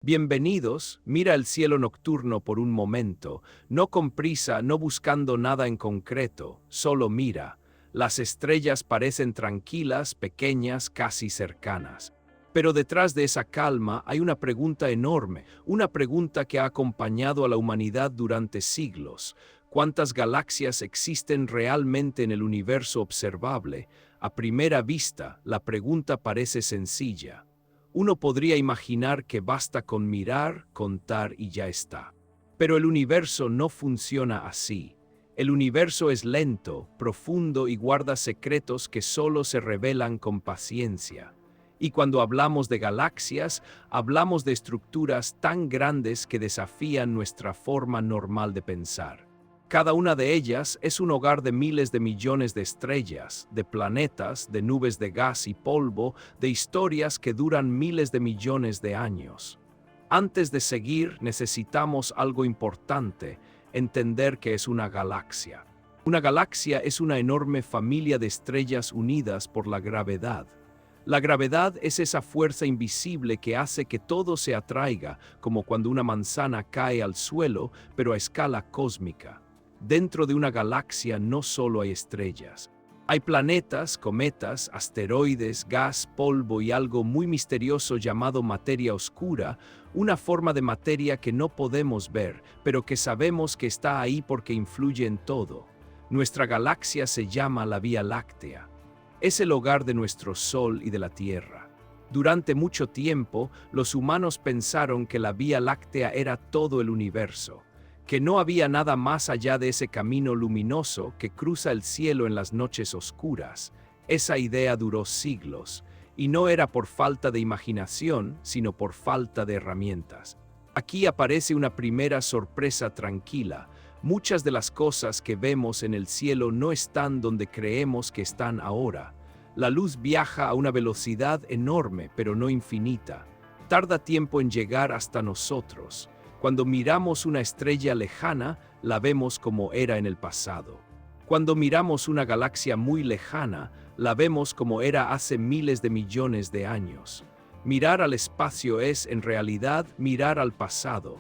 Bienvenidos, mira el cielo nocturno por un momento, no con prisa, no buscando nada en concreto, solo mira. Las estrellas parecen tranquilas, pequeñas, casi cercanas. Pero detrás de esa calma hay una pregunta enorme, una pregunta que ha acompañado a la humanidad durante siglos. ¿Cuántas galaxias existen realmente en el universo observable? A primera vista, la pregunta parece sencilla. Uno podría imaginar que basta con mirar, contar y ya está. Pero el universo no funciona así. El universo es lento, profundo y guarda secretos que solo se revelan con paciencia. Y cuando hablamos de galaxias, hablamos de estructuras tan grandes que desafían nuestra forma normal de pensar. Cada una de ellas es un hogar de miles de millones de estrellas, de planetas, de nubes de gas y polvo, de historias que duran miles de millones de años. Antes de seguir, necesitamos algo importante: entender qué es una galaxia. Una galaxia es una enorme familia de estrellas unidas por la gravedad. La gravedad es esa fuerza invisible que hace que todo se atraiga, como cuando una manzana cae al suelo, pero a escala cósmica. Dentro de una galaxia no solo hay estrellas. Hay planetas, cometas, asteroides, gas, polvo y algo muy misterioso llamado materia oscura, una forma de materia que no podemos ver, pero que sabemos que está ahí porque influye en todo. Nuestra galaxia se llama la Vía Láctea. Es el hogar de nuestro Sol y de la Tierra. Durante mucho tiempo, los humanos pensaron que la Vía Láctea era todo el universo, que no había nada más allá de ese camino luminoso que cruza el cielo en las noches oscuras. Esa idea duró siglos, y no era por falta de imaginación, sino por falta de herramientas. Aquí aparece una primera sorpresa tranquila. Muchas de las cosas que vemos en el cielo no están donde creemos que están ahora. La luz viaja a una velocidad enorme, pero no infinita. Tarda tiempo en llegar hasta nosotros. Cuando miramos una estrella lejana, la vemos como era en el pasado. Cuando miramos una galaxia muy lejana, la vemos como era hace miles de millones de años. Mirar al espacio es, en realidad, mirar al pasado.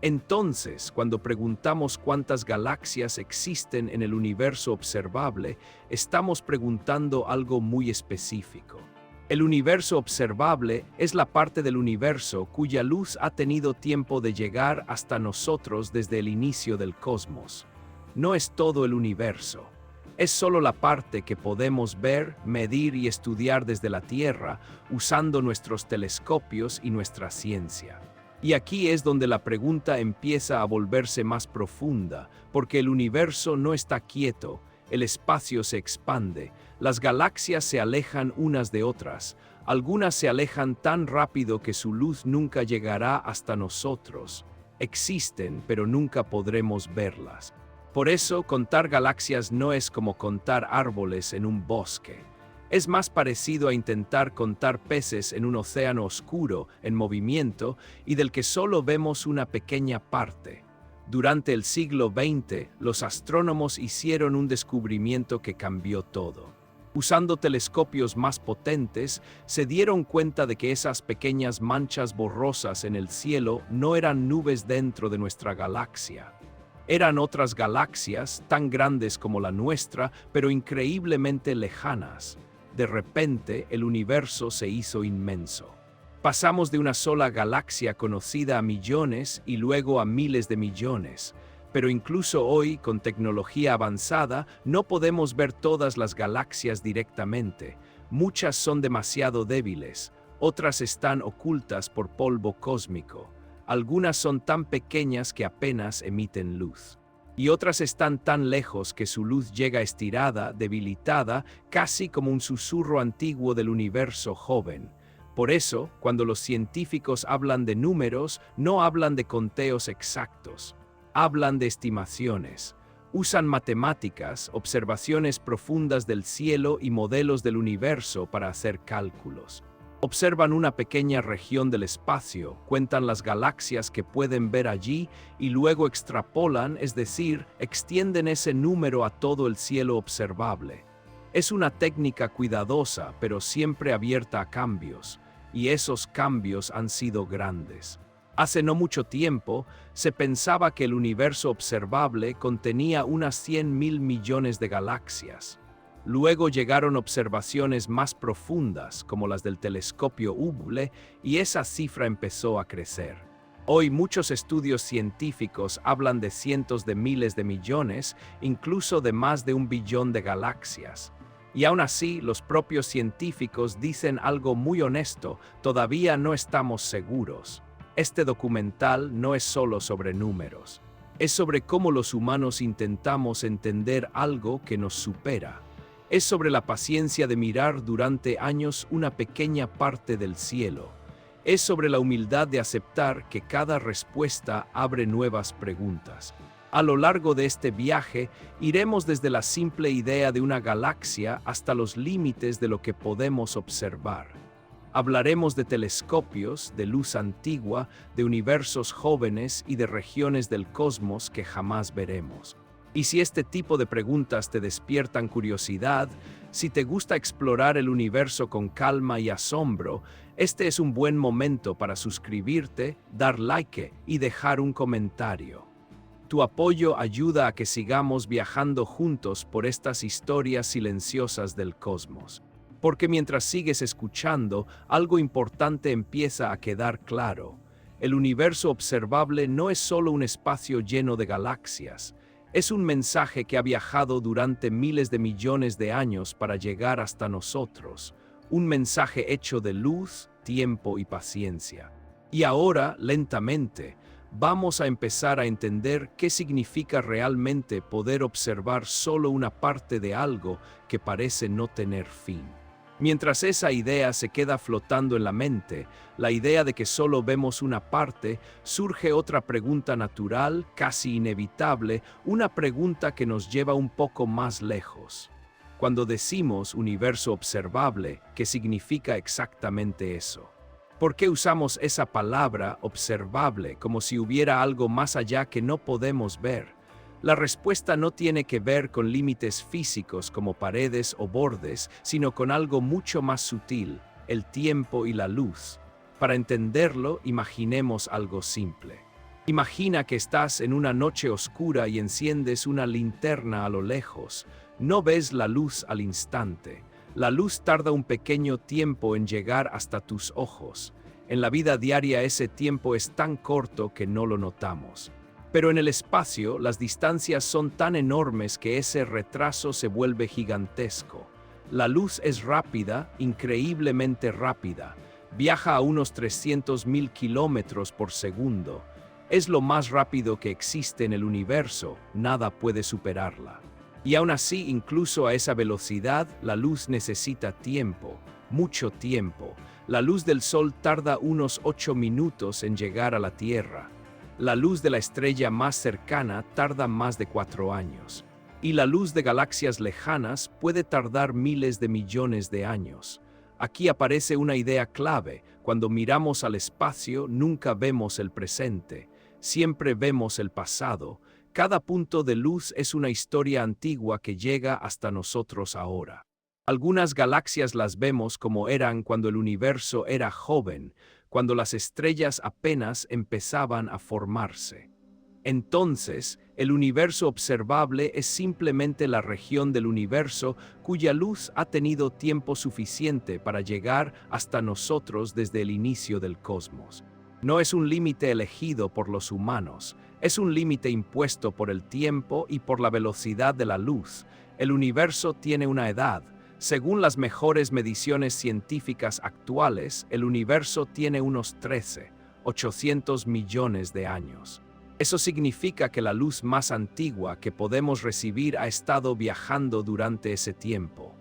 Entonces, cuando preguntamos cuántas galaxias existen en el universo observable, estamos preguntando algo muy específico. El universo observable es la parte del universo cuya luz ha tenido tiempo de llegar hasta nosotros desde el inicio del cosmos. No es todo el universo. Es solo la parte que podemos ver, medir y estudiar desde la Tierra usando nuestros telescopios y nuestra ciencia. Y aquí es donde la pregunta empieza a volverse más profunda, porque el universo no está quieto. El espacio se expande, las galaxias se alejan unas de otras, algunas se alejan tan rápido que su luz nunca llegará hasta nosotros. Existen, pero nunca podremos verlas. Por eso, contar galaxias no es como contar árboles en un bosque. Es más parecido a intentar contar peces en un océano oscuro, en movimiento, y del que solo vemos una pequeña parte. Durante el siglo XX, los astrónomos hicieron un descubrimiento que cambió todo. Usando telescopios más potentes, se dieron cuenta de que esas pequeñas manchas borrosas en el cielo no eran nubes dentro de nuestra galaxia. Eran otras galaxias, tan grandes como la nuestra, pero increíblemente lejanas. De repente, el universo se hizo inmenso. Pasamos de una sola galaxia conocida a millones y luego a miles de millones. Pero incluso hoy, con tecnología avanzada, no podemos ver todas las galaxias directamente. Muchas son demasiado débiles, otras están ocultas por polvo cósmico. Algunas son tan pequeñas que apenas emiten luz. Y otras están tan lejos que su luz llega estirada, debilitada, casi como un susurro antiguo del universo joven. Por eso, cuando los científicos hablan de números, no hablan de conteos exactos, hablan de estimaciones. Usan matemáticas, observaciones profundas del cielo y modelos del universo para hacer cálculos. Observan una pequeña región del espacio, cuentan las galaxias que pueden ver allí y luego extrapolan, es decir, extienden ese número a todo el cielo observable. Es una técnica cuidadosa, pero siempre abierta a cambios, y esos cambios han sido grandes. Hace no mucho tiempo, se pensaba que el universo observable contenía unas 100.000 millones de galaxias. Luego llegaron observaciones más profundas, como las del telescopio Hubble, y esa cifra empezó a crecer. Hoy muchos estudios científicos hablan de cientos de miles de millones, incluso de más de 1 billón de galaxias. Y aún así, los propios científicos dicen algo muy honesto: todavía no estamos seguros. Este documental no es solo sobre números, es sobre cómo los humanos intentamos entender algo que nos supera. Es sobre la paciencia de mirar durante años una pequeña parte del cielo. Es sobre la humildad de aceptar que cada respuesta abre nuevas preguntas. A lo largo de este viaje, iremos desde la simple idea de una galaxia hasta los límites de lo que podemos observar. Hablaremos de telescopios, de luz antigua, de universos jóvenes y de regiones del cosmos que jamás veremos. Y si este tipo de preguntas te despiertan curiosidad, si te gusta explorar el universo con calma y asombro, este es un buen momento para suscribirte, dar like y dejar un comentario. Tu apoyo ayuda a que sigamos viajando juntos por estas historias silenciosas del cosmos. Porque mientras sigues escuchando, algo importante empieza a quedar claro. El universo observable no es solo un espacio lleno de galaxias. Es un mensaje que ha viajado durante miles de millones de años para llegar hasta nosotros. Un mensaje hecho de luz, tiempo y paciencia. Y ahora, lentamente, vamos a empezar a entender qué significa realmente poder observar solo una parte de algo que parece no tener fin. Mientras esa idea se queda flotando en la mente, la idea de que solo vemos una parte, surge otra pregunta natural, casi inevitable, una pregunta que nos lleva un poco más lejos. Cuando decimos universo observable, ¿qué significa exactamente eso? ¿Por qué usamos esa palabra observable como si hubiera algo más allá que no podemos ver? La respuesta no tiene que ver con límites físicos como paredes o bordes, sino con algo mucho más sutil: el tiempo y la luz. Para entenderlo, imaginemos algo simple. Imagina que estás en una noche oscura y enciendes una linterna a lo lejos. No ves la luz al instante. La luz tarda un pequeño tiempo en llegar hasta tus ojos. En la vida diaria ese tiempo es tan corto que no lo notamos. Pero en el espacio, las distancias son tan enormes que ese retraso se vuelve gigantesco. La luz es rápida, increíblemente rápida. Viaja a unos 300.000 kilómetros por segundo. Es lo más rápido que existe en el universo, nada puede superarla. Y aún así, incluso a esa velocidad, la luz necesita tiempo, mucho tiempo. La luz del Sol tarda unos 8 minutos en llegar a la Tierra. La luz de la estrella más cercana tarda más de 4 años. Y la luz de galaxias lejanas puede tardar miles de millones de años. Aquí aparece una idea clave: cuando miramos al espacio nunca vemos el presente, siempre vemos el pasado. Cada punto de luz es una historia antigua que llega hasta nosotros ahora. Algunas galaxias las vemos como eran cuando el universo era joven, cuando las estrellas apenas empezaban a formarse. Entonces, el universo observable es simplemente la región del universo cuya luz ha tenido tiempo suficiente para llegar hasta nosotros desde el inicio del cosmos. No es un límite elegido por los humanos, es un límite impuesto por el tiempo y por la velocidad de la luz. El universo tiene una edad. Según las mejores mediciones científicas actuales, el universo tiene unos 800 millones de años. Eso significa que la luz más antigua que podemos recibir ha estado viajando durante ese tiempo.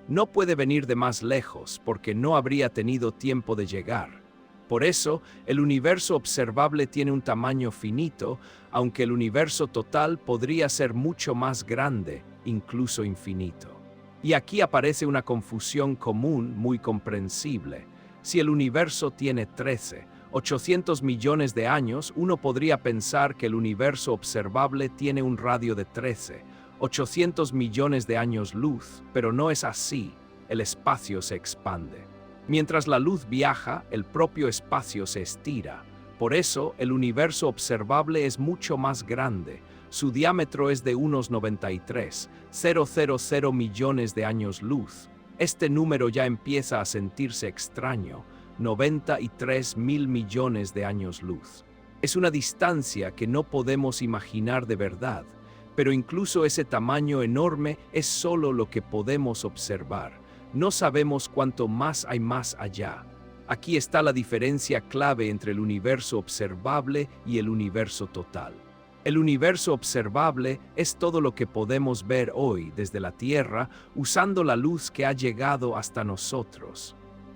No puede venir de más lejos porque no habría tenido tiempo de llegar. Por eso, el universo observable tiene un tamaño finito, aunque el universo total podría ser mucho más grande, incluso infinito. Y aquí aparece una confusión común muy comprensible. Si el universo tiene 800 millones de años, uno podría pensar que el universo observable tiene un radio de 800 millones de años luz, pero no es así. El espacio se expande. Mientras la luz viaja, el propio espacio se estira. Por eso, el universo observable es mucho más grande. Su diámetro es de unos 93,000 millones de años luz. Este número ya empieza a sentirse extraño, 93.000 millones de años luz. Es una distancia que no podemos imaginar de verdad, pero incluso ese tamaño enorme es solo lo que podemos observar. No sabemos cuánto más hay más allá. Aquí está la diferencia clave entre el universo observable y el universo total. El universo observable es todo lo que podemos ver hoy desde la Tierra usando la luz que ha llegado hasta nosotros.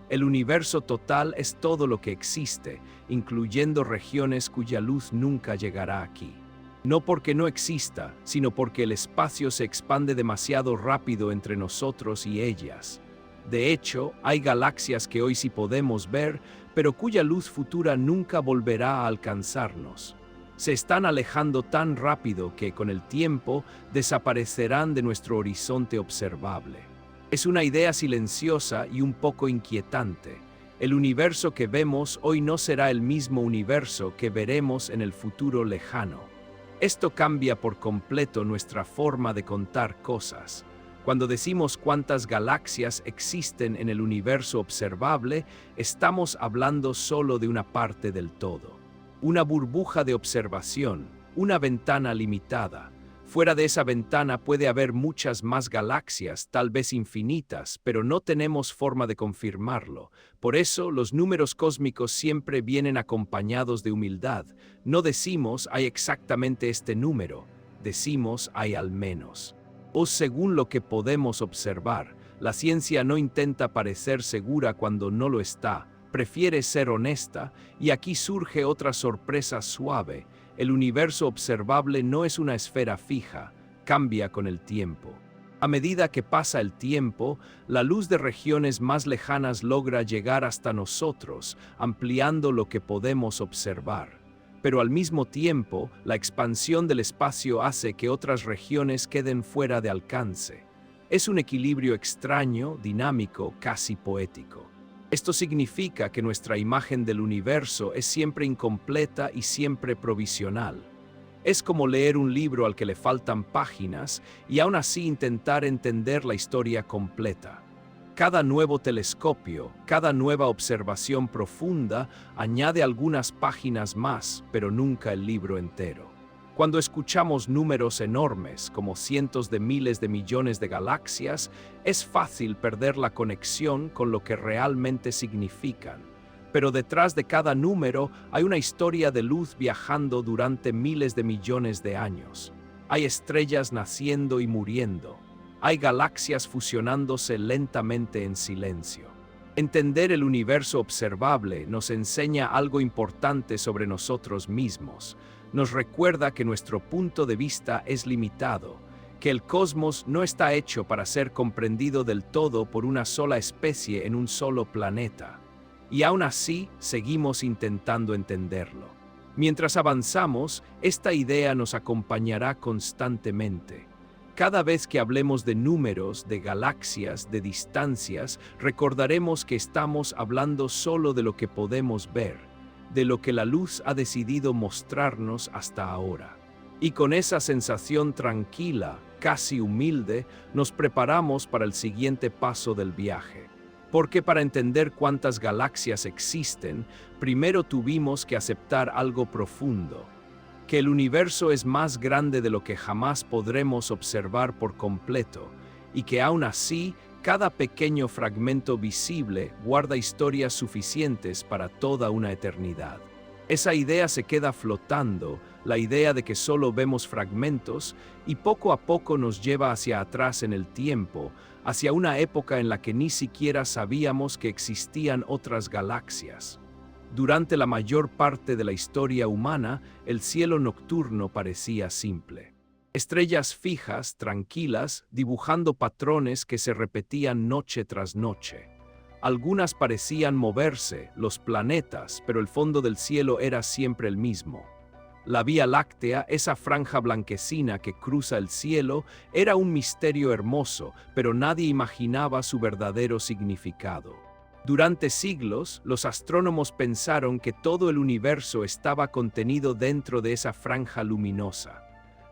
El universo total es todo lo que existe, incluyendo regiones cuya luz nunca llegará aquí. No porque no exista, sino porque el espacio se expande demasiado rápido entre nosotros y ellas. De hecho, hay galaxias que hoy sí podemos ver, pero cuya luz futura nunca volverá a alcanzarnos. Se están alejando tan rápido que, con el tiempo, desaparecerán de nuestro horizonte observable. Es una idea silenciosa y un poco inquietante. El universo que vemos hoy no será el mismo universo que veremos en el futuro lejano. Esto cambia por completo nuestra forma de contar cosas. Cuando decimos cuántas galaxias existen en el universo observable, estamos hablando solo de una parte del todo. Una burbuja de observación, una ventana limitada. Fuera de esa ventana puede haber muchas más galaxias, tal vez infinitas, pero no tenemos forma de confirmarlo. Por eso, los números cósmicos siempre vienen acompañados de humildad. No decimos hay exactamente este número, decimos hay al menos. O según lo que podemos observar, la ciencia no intenta parecer segura cuando no lo está, prefiere ser honesta, y aquí surge otra sorpresa suave. El universo observable no es una esfera fija, cambia con el tiempo. A medida que pasa el tiempo, la luz de regiones más lejanas logra llegar hasta nosotros, ampliando lo que podemos observar. Pero al mismo tiempo, la expansión del espacio hace que otras regiones queden fuera de alcance. Es un equilibrio extraño, dinámico, casi poético. Esto significa que nuestra imagen del universo es siempre incompleta y siempre provisional. Es como leer un libro al que le faltan páginas y aún así intentar entender la historia completa. Cada nuevo telescopio, cada nueva observación profunda añade algunas páginas más, pero nunca el libro entero. Cuando escuchamos números enormes, como cientos de miles de millones de galaxias, es fácil perder la conexión con lo que realmente significan. Pero detrás de cada número hay una historia de luz viajando durante miles de millones de años. Hay estrellas naciendo y muriendo. Hay galaxias fusionándose lentamente en silencio. Entender el universo observable nos enseña algo importante sobre nosotros mismos. Nos recuerda que nuestro punto de vista es limitado, que el cosmos no está hecho para ser comprendido del todo por una sola especie en un solo planeta. Y aún así, seguimos intentando entenderlo. Mientras avanzamos, esta idea nos acompañará constantemente. Cada vez que hablemos de números, de galaxias, de distancias, recordaremos que estamos hablando solo de lo que podemos ver, de lo que la luz ha decidido mostrarnos hasta ahora. Y con esa sensación tranquila, casi humilde, nos preparamos para el siguiente paso del viaje. Porque para entender cuántas galaxias existen, primero tuvimos que aceptar algo profundo: que el universo es más grande de lo que jamás podremos observar por completo, y que aún así, cada pequeño fragmento visible guarda historias suficientes para toda una eternidad. Esa idea se queda flotando, la idea de que solo vemos fragmentos, y poco a poco nos lleva hacia atrás en el tiempo, hacia una época en la que ni siquiera sabíamos que existían otras galaxias. Durante la mayor parte de la historia humana, el cielo nocturno parecía simple. Estrellas fijas, tranquilas, dibujando patrones que se repetían noche tras noche. Algunas parecían moverse, los planetas, pero el fondo del cielo era siempre el mismo. La Vía Láctea, esa franja blanquecina que cruza el cielo, era un misterio hermoso, pero nadie imaginaba su verdadero significado. Durante siglos, los astrónomos pensaron que todo el universo estaba contenido dentro de esa franja luminosa.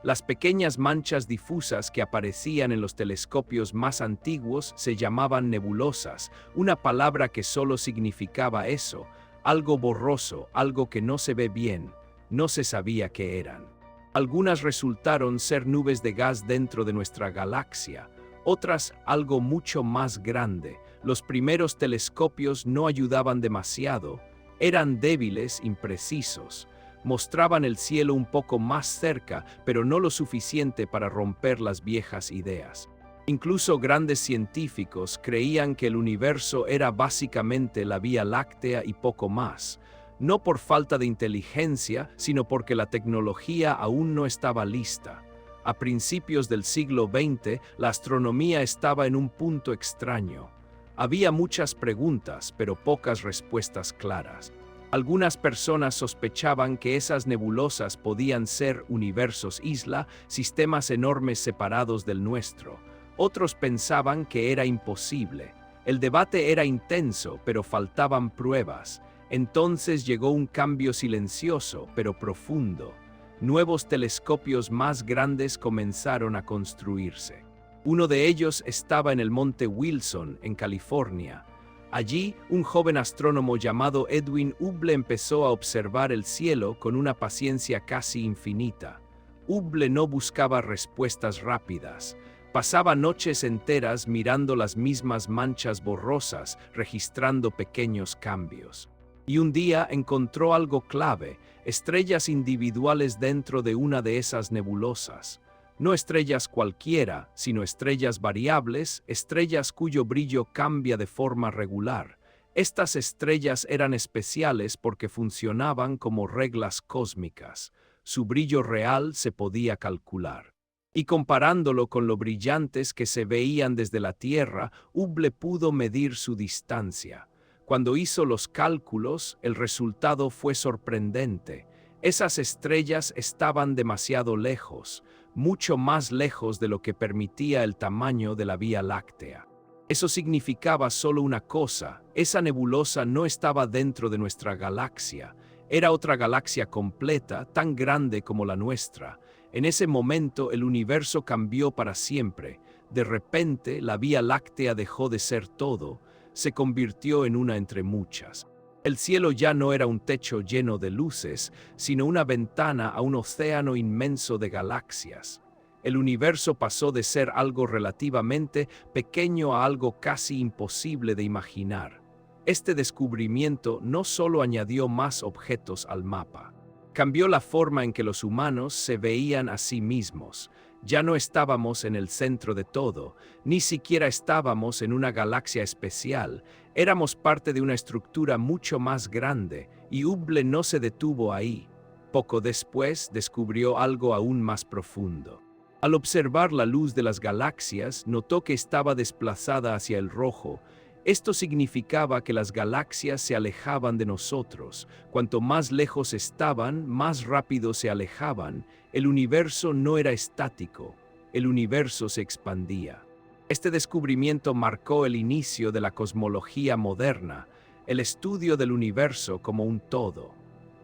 Las pequeñas manchas difusas que aparecían en los telescopios más antiguos se llamaban nebulosas, una palabra que solo significaba eso, algo borroso, algo que no se ve bien, no se sabía qué eran. Algunas resultaron ser nubes de gas dentro de nuestra galaxia, otras algo mucho más grande. Los primeros telescopios no ayudaban demasiado, eran débiles, imprecisos. Mostraban el cielo un poco más cerca, pero no lo suficiente para romper las viejas ideas. Incluso grandes científicos creían que el universo era básicamente la Vía Láctea y poco más, no por falta de inteligencia, sino porque la tecnología aún no estaba lista. A principios del siglo XX, la astronomía estaba en un punto extraño. Había muchas preguntas, pero pocas respuestas claras. Algunas personas sospechaban que esas nebulosas podían ser universos isla, sistemas enormes separados del nuestro. Otros pensaban que era imposible. El debate era intenso, pero faltaban pruebas. Entonces llegó un cambio silencioso, pero profundo. Nuevos telescopios más grandes comenzaron a construirse. Uno de ellos estaba en el Monte Wilson, en California. Allí, un joven astrónomo llamado Edwin Hubble empezó a observar el cielo con una paciencia casi infinita. Hubble no buscaba respuestas rápidas. Pasaba noches enteras mirando las mismas manchas borrosas, registrando pequeños cambios. Y un día encontró algo clave, estrellas individuales dentro de una de esas nebulosas. No estrellas cualquiera, sino estrellas variables, estrellas cuyo brillo cambia de forma regular. Estas estrellas eran especiales porque funcionaban como reglas cósmicas. Su brillo real se podía calcular. Y comparándolo con lo brillantes que se veían desde la Tierra, Hubble pudo medir su distancia. Cuando hizo los cálculos, el resultado fue sorprendente. Esas estrellas estaban demasiado lejos, mucho más lejos de lo que permitía el tamaño de la Vía Láctea. Eso significaba solo una cosa: esa nebulosa no estaba dentro de nuestra galaxia, era otra galaxia completa, tan grande como la nuestra. En ese momento el universo cambió para siempre. De repente la Vía Láctea dejó de ser todo, se convirtió en una entre muchas. El cielo ya no era un techo lleno de luces, sino una ventana a un océano inmenso de galaxias. El universo pasó de ser algo relativamente pequeño a algo casi imposible de imaginar. Este descubrimiento no solo añadió más objetos al mapa, cambió la forma en que los humanos se veían a sí mismos. Ya no estábamos en el centro de todo, ni siquiera estábamos en una galaxia especial. Éramos parte de una estructura mucho más grande, y Hubble no se detuvo ahí. Poco después descubrió algo aún más profundo. Al observar la luz de las galaxias, notó que estaba desplazada hacia el rojo. Esto significaba que las galaxias se alejaban de nosotros. Cuanto más lejos estaban, más rápido se alejaban. El universo no era estático, el universo se expandía. Este descubrimiento marcó el inicio de la cosmología moderna, el estudio del universo como un todo.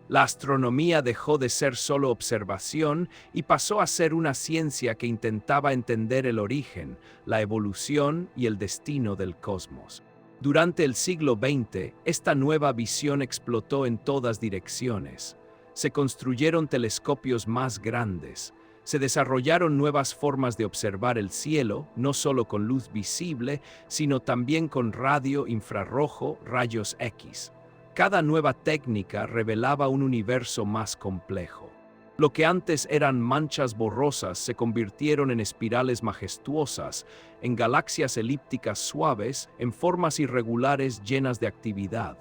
La astronomía dejó de ser solo observación y pasó a ser una ciencia que intentaba entender el origen, la evolución y el destino del cosmos. Durante el siglo XX, esta nueva visión explotó en todas direcciones. Se construyeron telescopios más grandes. Se desarrollaron nuevas formas de observar el cielo, no solo con luz visible, sino también con radio, infrarrojo, rayos X. Cada nueva técnica revelaba un universo más complejo. Lo que antes eran manchas borrosas se convirtieron en espirales majestuosas, en galaxias elípticas suaves, en formas irregulares llenas de actividad.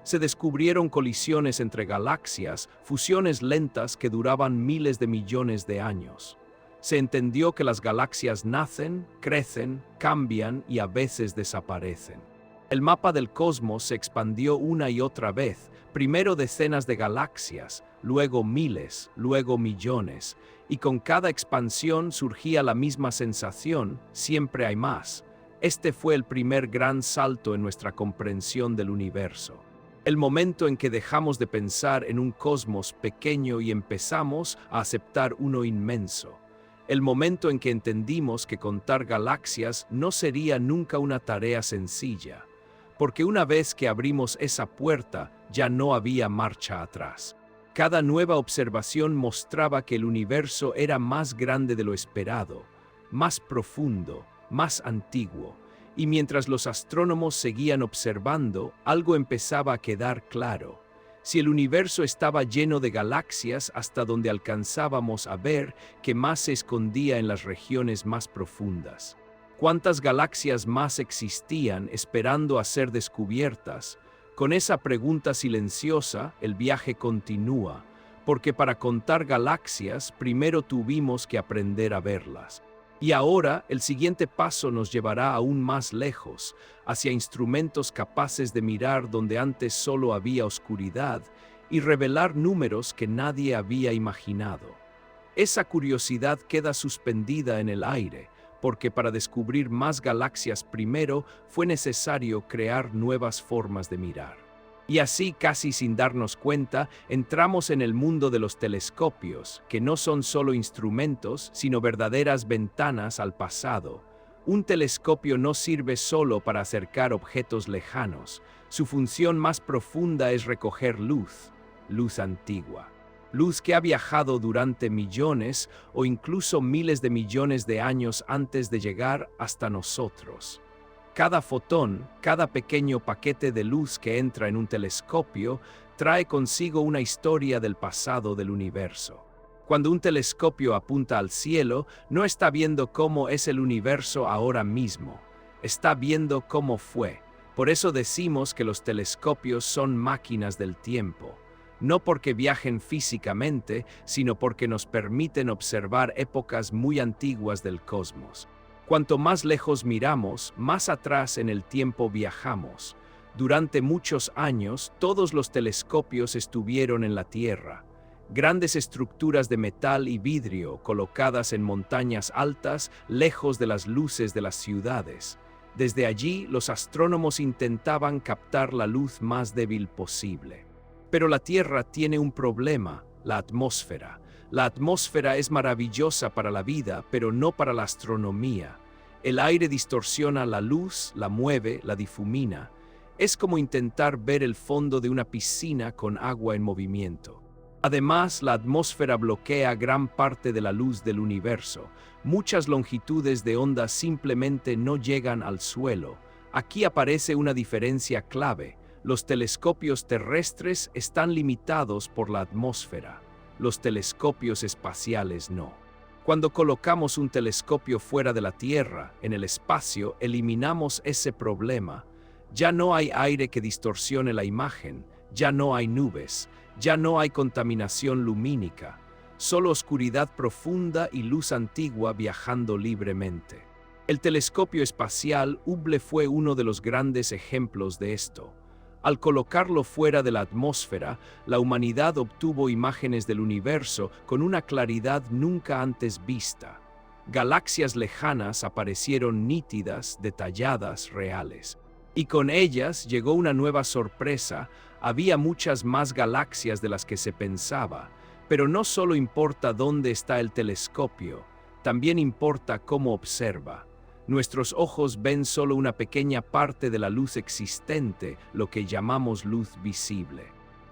Se descubrieron colisiones entre galaxias, fusiones lentas que duraban miles de millones de años. Se entendió que las galaxias nacen, crecen, cambian y a veces desaparecen. El mapa del cosmos se expandió una y otra vez, primero decenas de galaxias, luego miles, luego millones, y con cada expansión surgía la misma sensación: siempre hay más. Este fue el primer gran salto en nuestra comprensión del universo. El momento en que dejamos de pensar en un cosmos pequeño y empezamos a aceptar uno inmenso. El momento en que entendimos que contar galaxias no sería nunca una tarea sencilla, porque una vez que abrimos esa puerta ya no había marcha atrás. Cada nueva observación mostraba que el universo era más grande de lo esperado, más profundo, más antiguo, y mientras los astrónomos seguían observando, algo empezaba a quedar claro. Si el universo estaba lleno de galaxias hasta donde alcanzábamos a ver que más se escondía en las regiones más profundas. ¿Cuántas galaxias más existían esperando a ser descubiertas? Con esa pregunta silenciosa, el viaje continúa, porque para contar galaxias primero tuvimos que aprender a verlas. Y ahora el siguiente paso nos llevará aún más lejos, hacia instrumentos capaces de mirar donde antes solo había oscuridad y revelar números que nadie había imaginado. Esa curiosidad queda suspendida en el aire, porque para descubrir más galaxias primero fue necesario crear nuevas formas de mirar. Y así, casi sin darnos cuenta, entramos en el mundo de los telescopios, que no son solo instrumentos, sino verdaderas ventanas al pasado. Un telescopio no sirve solo para acercar objetos lejanos. Su función más profunda es recoger luz, luz antigua. Luz que ha viajado durante millones o incluso miles de millones de años antes de llegar hasta nosotros. Cada fotón, cada pequeño paquete de luz que entra en un telescopio, trae consigo una historia del pasado del universo. Cuando un telescopio apunta al cielo, no está viendo cómo es el universo ahora mismo, está viendo cómo fue. Por eso decimos que los telescopios son máquinas del tiempo, no porque viajen físicamente, sino porque nos permiten observar épocas muy antiguas del cosmos. Cuanto más lejos miramos, más atrás en el tiempo viajamos. Durante muchos años, todos los telescopios estuvieron en la Tierra. Grandes estructuras de metal y vidrio colocadas en montañas altas, lejos de las luces de las ciudades. Desde allí, los astrónomos intentaban captar la luz más débil posible. Pero la Tierra tiene un problema, la atmósfera. La atmósfera es maravillosa para la vida, pero no para la astronomía. El aire distorsiona la luz, la mueve, la difumina. Es como intentar ver el fondo de una piscina con agua en movimiento. Además, la atmósfera bloquea gran parte de la luz del universo. Muchas longitudes de onda simplemente no llegan al suelo. Aquí aparece una diferencia clave. Los telescopios terrestres están limitados por la atmósfera. Los telescopios espaciales no. Cuando colocamos un telescopio fuera de la Tierra, en el espacio, eliminamos ese problema. Ya no hay aire que distorsione la imagen, ya no hay nubes, ya no hay contaminación lumínica, solo oscuridad profunda y luz antigua viajando libremente. El telescopio espacial Hubble fue uno de los grandes ejemplos de esto. Al colocarlo fuera de la atmósfera, la humanidad obtuvo imágenes del universo con una claridad nunca antes vista. Galaxias lejanas aparecieron nítidas, detalladas, reales. Y con ellas llegó una nueva sorpresa. Había muchas más galaxias de las que se pensaba. Pero no solo importa dónde está el telescopio, también importa cómo observa. Nuestros ojos ven solo una pequeña parte de la luz existente, lo que llamamos luz visible.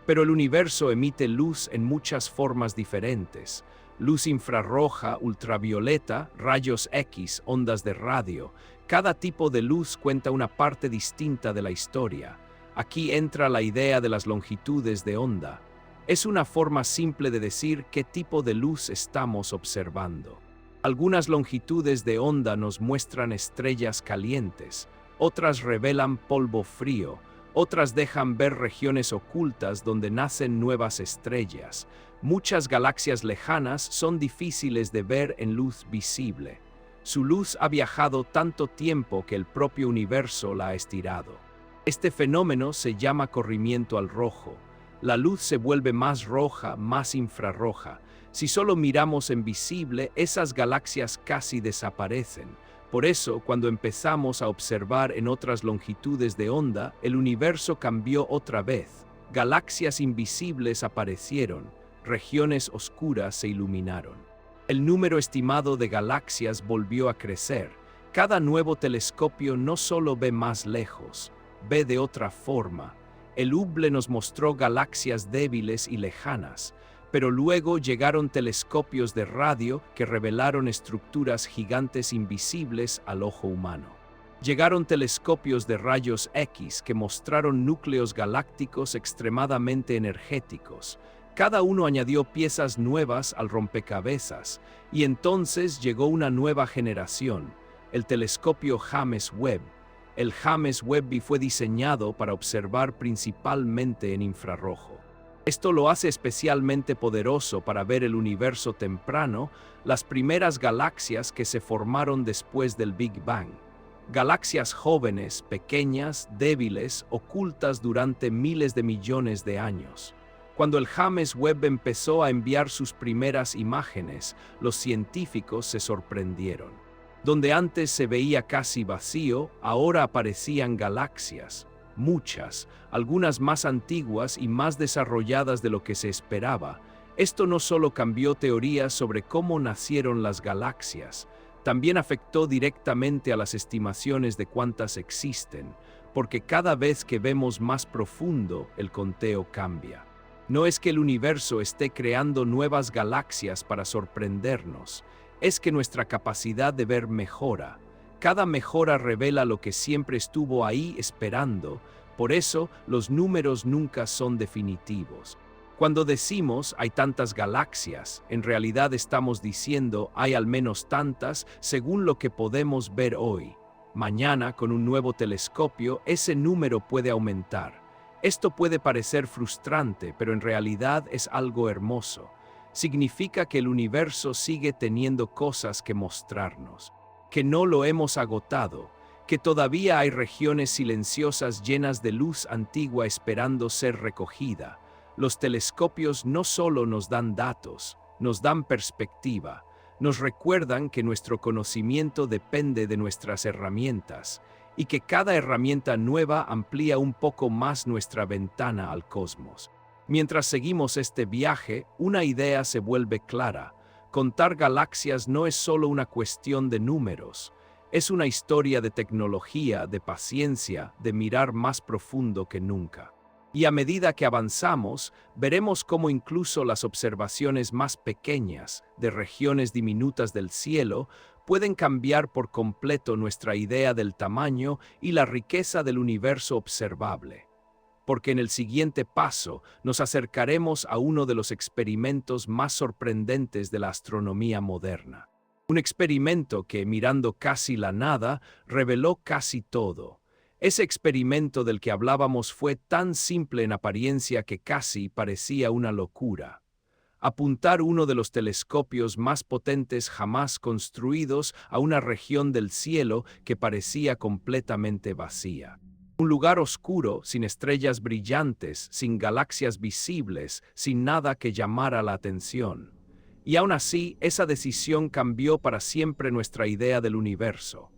Pero el universo emite luz en muchas formas diferentes. Luz infrarroja, ultravioleta, rayos X, ondas de radio. Cada tipo de luz cuenta una parte distinta de la historia. Aquí entra la idea de las longitudes de onda. Es una forma simple de decir qué tipo de luz estamos observando. Algunas longitudes de onda nos muestran estrellas calientes, otras revelan polvo frío, otras dejan ver regiones ocultas donde nacen nuevas estrellas. Muchas galaxias lejanas son difíciles de ver en luz visible. Su luz ha viajado tanto tiempo que el propio universo la ha estirado. Este fenómeno se llama corrimiento al rojo. La luz se vuelve más roja, más infrarroja. Si solo miramos en visible, esas galaxias casi desaparecen. Por eso, cuando empezamos a observar en otras longitudes de onda, el universo cambió otra vez. Galaxias invisibles aparecieron, regiones oscuras se iluminaron. El número estimado de galaxias volvió a crecer. Cada nuevo telescopio no solo ve más lejos, ve de otra forma. El Hubble nos mostró galaxias débiles y lejanas, pero luego llegaron telescopios de radio que revelaron estructuras gigantes invisibles al ojo humano. Llegaron telescopios de rayos X que mostraron núcleos galácticos extremadamente energéticos. Cada uno añadió piezas nuevas al rompecabezas, y entonces llegó una nueva generación, el telescopio James Webb. El James Webb fue diseñado para observar principalmente en infrarrojo. Esto lo hace especialmente poderoso para ver el universo temprano, las primeras galaxias que se formaron después del Big Bang. Galaxias jóvenes, pequeñas, débiles, ocultas durante miles de millones de años. Cuando el James Webb empezó a enviar sus primeras imágenes, los científicos se sorprendieron. Donde antes se veía casi vacío, ahora aparecían galaxias. Muchas, algunas más antiguas y más desarrolladas de lo que se esperaba. Esto no solo cambió teorías sobre cómo nacieron las galaxias, también afectó directamente a las estimaciones de cuántas existen, porque cada vez que vemos más profundo, el conteo cambia. No es que el universo esté creando nuevas galaxias para sorprendernos, es que nuestra capacidad de ver mejora. Cada mejora revela lo que siempre estuvo ahí esperando, por eso los números nunca son definitivos. Cuando decimos hay tantas galaxias, en realidad estamos diciendo hay al menos tantas según lo que podemos ver hoy. Mañana, con un nuevo telescopio, ese número puede aumentar. Esto puede parecer frustrante, pero en realidad es algo hermoso. Significa que el universo sigue teniendo cosas que mostrarnos, que no lo hemos agotado, que todavía hay regiones silenciosas llenas de luz antigua esperando ser recogida. Los telescopios no solo nos dan datos, nos dan perspectiva, nos recuerdan que nuestro conocimiento depende de nuestras herramientas y que cada herramienta nueva amplía un poco más nuestra ventana al cosmos. Mientras seguimos este viaje, una idea se vuelve clara. Contar galaxias no es solo una cuestión de números, es una historia de tecnología, de paciencia, de mirar más profundo que nunca. Y a medida que avanzamos, veremos cómo incluso las observaciones más pequeñas, de regiones diminutas del cielo, pueden cambiar por completo nuestra idea del tamaño y la riqueza del universo observable. Porque en el siguiente paso nos acercaremos a uno de los experimentos más sorprendentes de la astronomía moderna. Un experimento que, mirando casi la nada, reveló casi todo. Ese experimento del que hablábamos fue tan simple en apariencia que casi parecía una locura. Apuntar uno de los telescopios más potentes jamás construidos a una región del cielo que parecía completamente vacía. Un lugar oscuro, sin estrellas brillantes, sin galaxias visibles, sin nada que llamara la atención. Y aún así, esa decisión cambió para siempre nuestra idea del universo.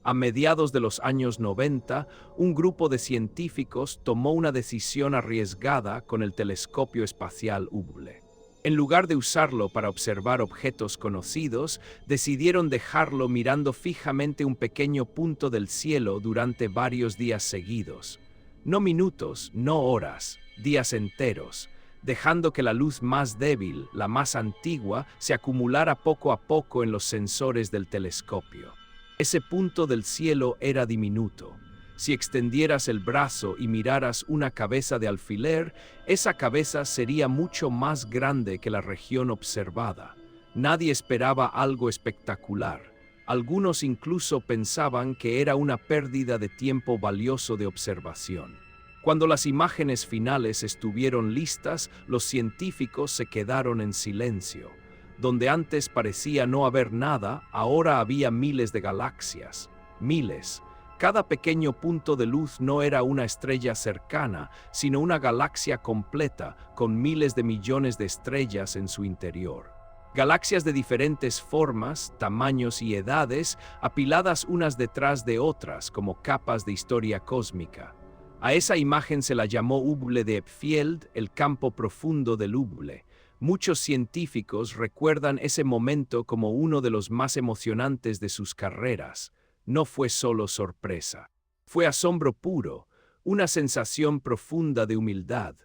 A mediados de los años 90, un grupo de científicos tomó una decisión arriesgada con el telescopio espacial Hubble. En lugar de usarlo para observar objetos conocidos, decidieron dejarlo mirando fijamente un pequeño punto del cielo durante varios días seguidos. No minutos, no horas, días enteros, dejando que la luz más débil, la más antigua, se acumulara poco a poco en los sensores del telescopio. Ese punto del cielo era diminuto. Si extendieras el brazo y miraras una cabeza de alfiler, esa cabeza sería mucho más grande que la región observada. Nadie esperaba algo espectacular. Algunos incluso pensaban que era una pérdida de tiempo valioso de observación. Cuando las imágenes finales estuvieron listas, los científicos se quedaron en silencio. Donde antes parecía no haber nada, ahora había miles de galaxias. Miles. Cada pequeño punto de luz no era una estrella cercana, sino una galaxia completa, con miles de millones de estrellas en su interior. Galaxias de diferentes formas, tamaños y edades, apiladas unas detrás de otras como capas de historia cósmica. A esa imagen se la llamó Hubble de Epfield, el campo profundo del Hubble. Muchos científicos recuerdan ese momento como uno de los más emocionantes de sus carreras. No fue solo sorpresa. Fue asombro puro, una sensación profunda de humildad.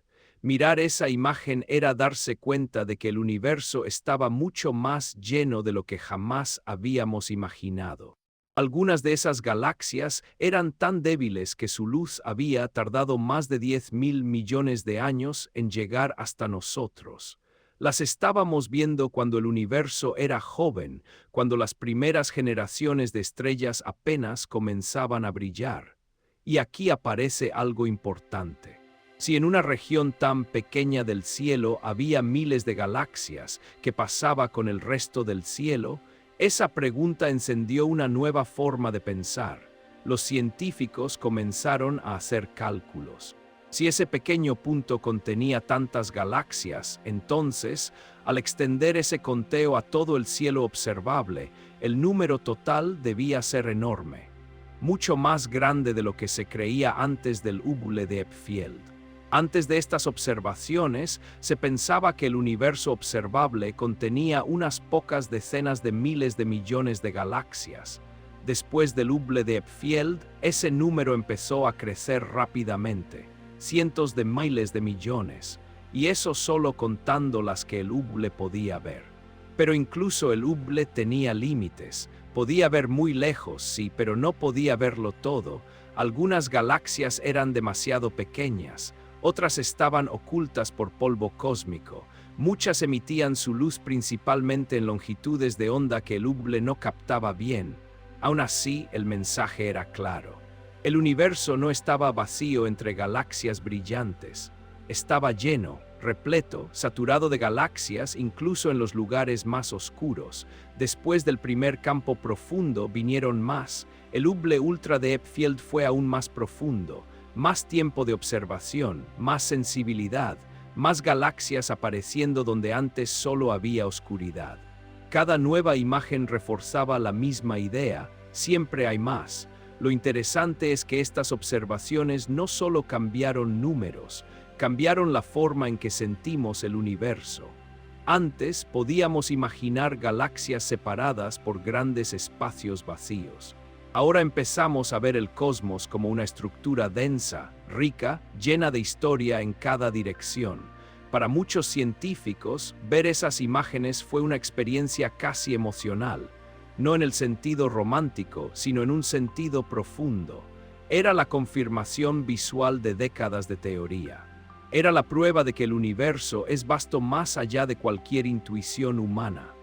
Mirar esa imagen era darse cuenta de que el universo estaba mucho más lleno de lo que jamás habíamos imaginado. Algunas de esas galaxias eran tan débiles que su luz había tardado más de 10.000 millones de años en llegar hasta nosotros. Las estábamos viendo cuando el universo era joven, cuando las primeras generaciones de estrellas apenas comenzaban a brillar. Y aquí aparece algo importante. Si en una región tan pequeña del cielo había miles de galaxias, ¿qué pasaba con el resto del cielo? Esa pregunta encendió una nueva forma de pensar. Los científicos comenzaron a hacer cálculos. Si ese pequeño punto contenía tantas galaxias, entonces, al extender ese conteo a todo el cielo observable, el número total debía ser enorme, mucho más grande de lo que se creía antes del Hubble de Epfield. Antes de estas observaciones, se pensaba que el universo observable contenía unas pocas decenas de miles de millones de galaxias. Después del Hubble de Epfield, ese número empezó a crecer rápidamente, cientos de miles de millones, y eso solo contando las que el Hubble podía ver. Pero incluso el Hubble tenía límites. Podía ver muy lejos, sí, pero no podía verlo todo. Algunas galaxias eran demasiado pequeñas. Otras estaban ocultas por polvo cósmico. Muchas emitían su luz principalmente en longitudes de onda que el Hubble no captaba bien. Aún así, el mensaje era claro. El universo no estaba vacío entre galaxias brillantes. Estaba lleno, repleto, saturado de galaxias incluso en los lugares más oscuros. Después del primer campo profundo vinieron más. El Hubble Ultra de Epfield fue aún más profundo. Más tiempo de observación, más sensibilidad, más galaxias apareciendo donde antes solo había oscuridad. Cada nueva imagen reforzaba la misma idea, siempre hay más. Lo interesante es que estas observaciones no solo cambiaron números, cambiaron la forma en que sentimos el universo. Antes podíamos imaginar galaxias separadas por grandes espacios vacíos. Ahora empezamos a ver el cosmos como una estructura densa, rica, llena de historia en cada dirección. Para muchos científicos, ver esas imágenes fue una experiencia casi emocional, no en el sentido romántico, sino en un sentido profundo. Era la confirmación visual de décadas de teoría. Era la prueba de que el universo es vasto más allá de cualquier intuición humana.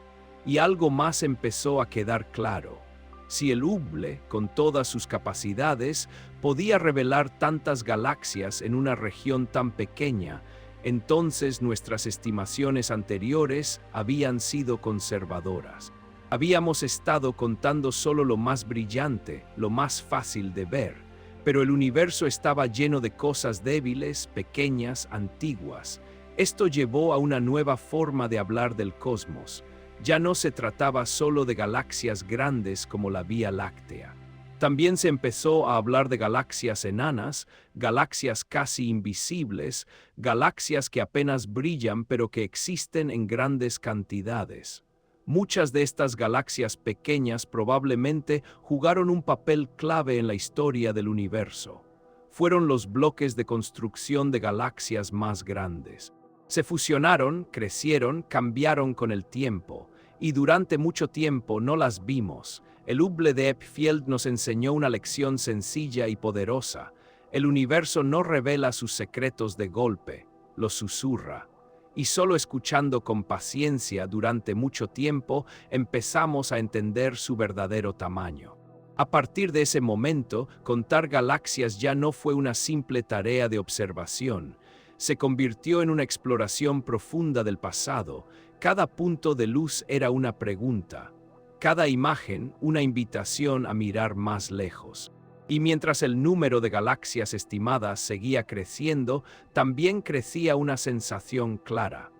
Y algo más empezó a quedar claro. Si el Hubble, con todas sus capacidades, podía revelar tantas galaxias en una región tan pequeña, entonces nuestras estimaciones anteriores habían sido conservadoras. Habíamos estado contando solo lo más brillante, lo más fácil de ver, pero el universo estaba lleno de cosas débiles, pequeñas, antiguas. Esto llevó a una nueva forma de hablar del cosmos. Ya no se trataba solo de galaxias grandes como la Vía Láctea. También se empezó a hablar de galaxias enanas, galaxias casi invisibles, galaxias que apenas brillan pero que existen en grandes cantidades. Muchas de estas galaxias pequeñas probablemente jugaron un papel clave en la historia del universo. Fueron los bloques de construcción de galaxias más grandes. Se fusionaron, crecieron, cambiaron con el tiempo, y durante mucho tiempo no las vimos. El Hubble de Epfield nos enseñó una lección sencilla y poderosa. El universo no revela sus secretos de golpe, los susurra. Y solo escuchando con paciencia durante mucho tiempo empezamos a entender su verdadero tamaño. A partir de ese momento, contar galaxias ya no fue una simple tarea de observación. Se convirtió en una exploración profunda del pasado. Cada punto de luz era una pregunta. Cada imagen, una invitación a mirar más lejos. Y mientras el número de galaxias estimadas seguía creciendo, también crecía una sensación clara.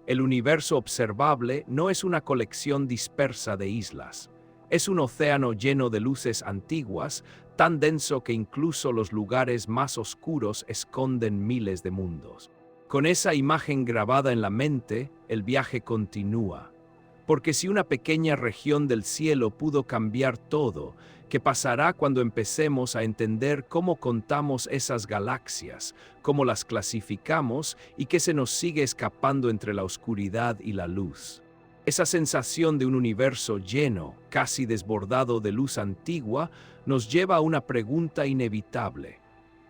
El universo observable no es una colección dispersa de islas. Es un océano lleno de luces antiguas, tan denso que incluso los lugares más oscuros esconden miles de mundos. Con esa imagen grabada en la mente, el viaje continúa. Porque si una pequeña región del cielo pudo cambiar todo, ¿qué pasará cuando empecemos a entender cómo contamos esas galaxias, cómo las clasificamos y qué se nos sigue escapando entre la oscuridad y la luz? Esa sensación de un universo lleno, casi desbordado de luz antigua, nos lleva a una pregunta inevitable.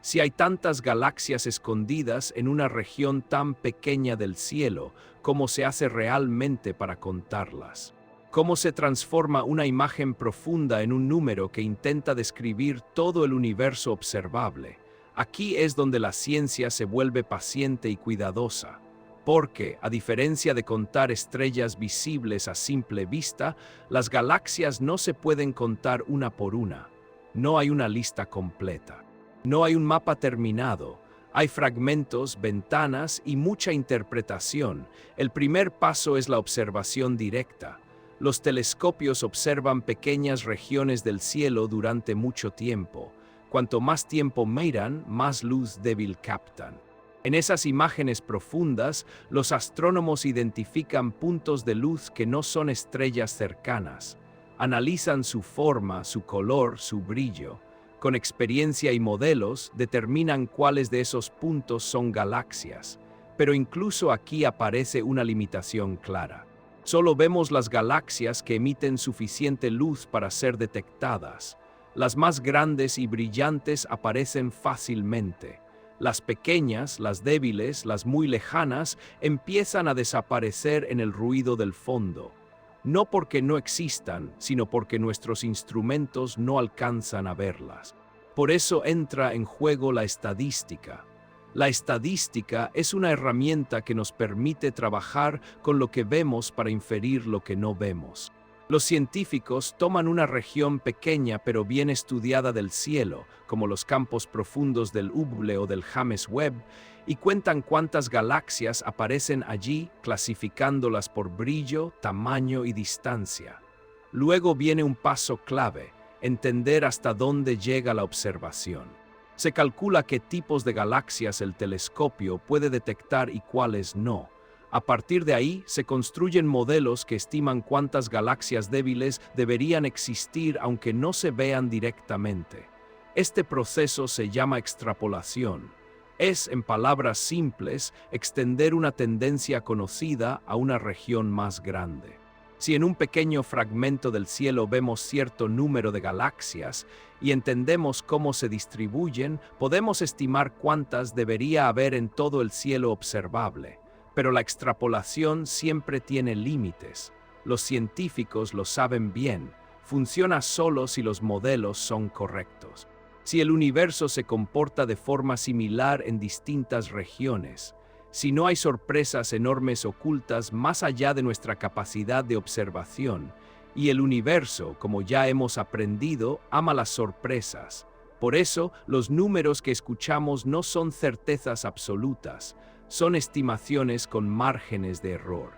Si hay tantas galaxias escondidas en una región tan pequeña del cielo, ¿cómo se hace realmente para contarlas? ¿Cómo se transforma una imagen profunda en un número que intenta describir todo el universo observable? Aquí es donde la ciencia se vuelve paciente y cuidadosa. Porque, a diferencia de contar estrellas visibles a simple vista, las galaxias no se pueden contar una por una. No hay una lista completa. No hay un mapa terminado. Hay fragmentos, ventanas y mucha interpretación. El primer paso es la observación directa. Los telescopios observan pequeñas regiones del cielo durante mucho tiempo. Cuanto más tiempo miran, más luz débil captan. En esas imágenes profundas, los astrónomos identifican puntos de luz que no son estrellas cercanas. Analizan su forma, su color, su brillo. Con experiencia y modelos, determinan cuáles de esos puntos son galaxias. Pero incluso aquí aparece una limitación clara. Solo vemos las galaxias que emiten suficiente luz para ser detectadas. Las más grandes y brillantes aparecen fácilmente. Las pequeñas, las débiles, las muy lejanas, empiezan a desaparecer en el ruido del fondo. No porque no existan, sino porque nuestros instrumentos no alcanzan a verlas. Por eso entra en juego la estadística. La estadística es una herramienta que nos permite trabajar con lo que vemos para inferir lo que no vemos. Los científicos toman una región pequeña pero bien estudiada del cielo, como los campos profundos del Hubble o del James Webb, y cuentan cuántas galaxias aparecen allí, clasificándolas por brillo, tamaño y distancia. Luego viene un paso clave: entender hasta dónde llega la observación. Se calcula qué tipos de galaxias el telescopio puede detectar y cuáles no. A partir de ahí, se construyen modelos que estiman cuántas galaxias débiles deberían existir aunque no se vean directamente. Este proceso se llama extrapolación. Es, en palabras simples, extender una tendencia conocida a una región más grande. Si en un pequeño fragmento del cielo vemos cierto número de galaxias y entendemos cómo se distribuyen, podemos estimar cuántas debería haber en todo el cielo observable. Pero la extrapolación siempre tiene límites. Los científicos lo saben bien. Funciona solo si los modelos son correctos. Si el universo se comporta de forma similar en distintas regiones, si no hay sorpresas enormes ocultas más allá de nuestra capacidad de observación, y el universo, como ya hemos aprendido, ama las sorpresas. Por eso, los números que escuchamos no son certezas absolutas, son estimaciones con márgenes de error.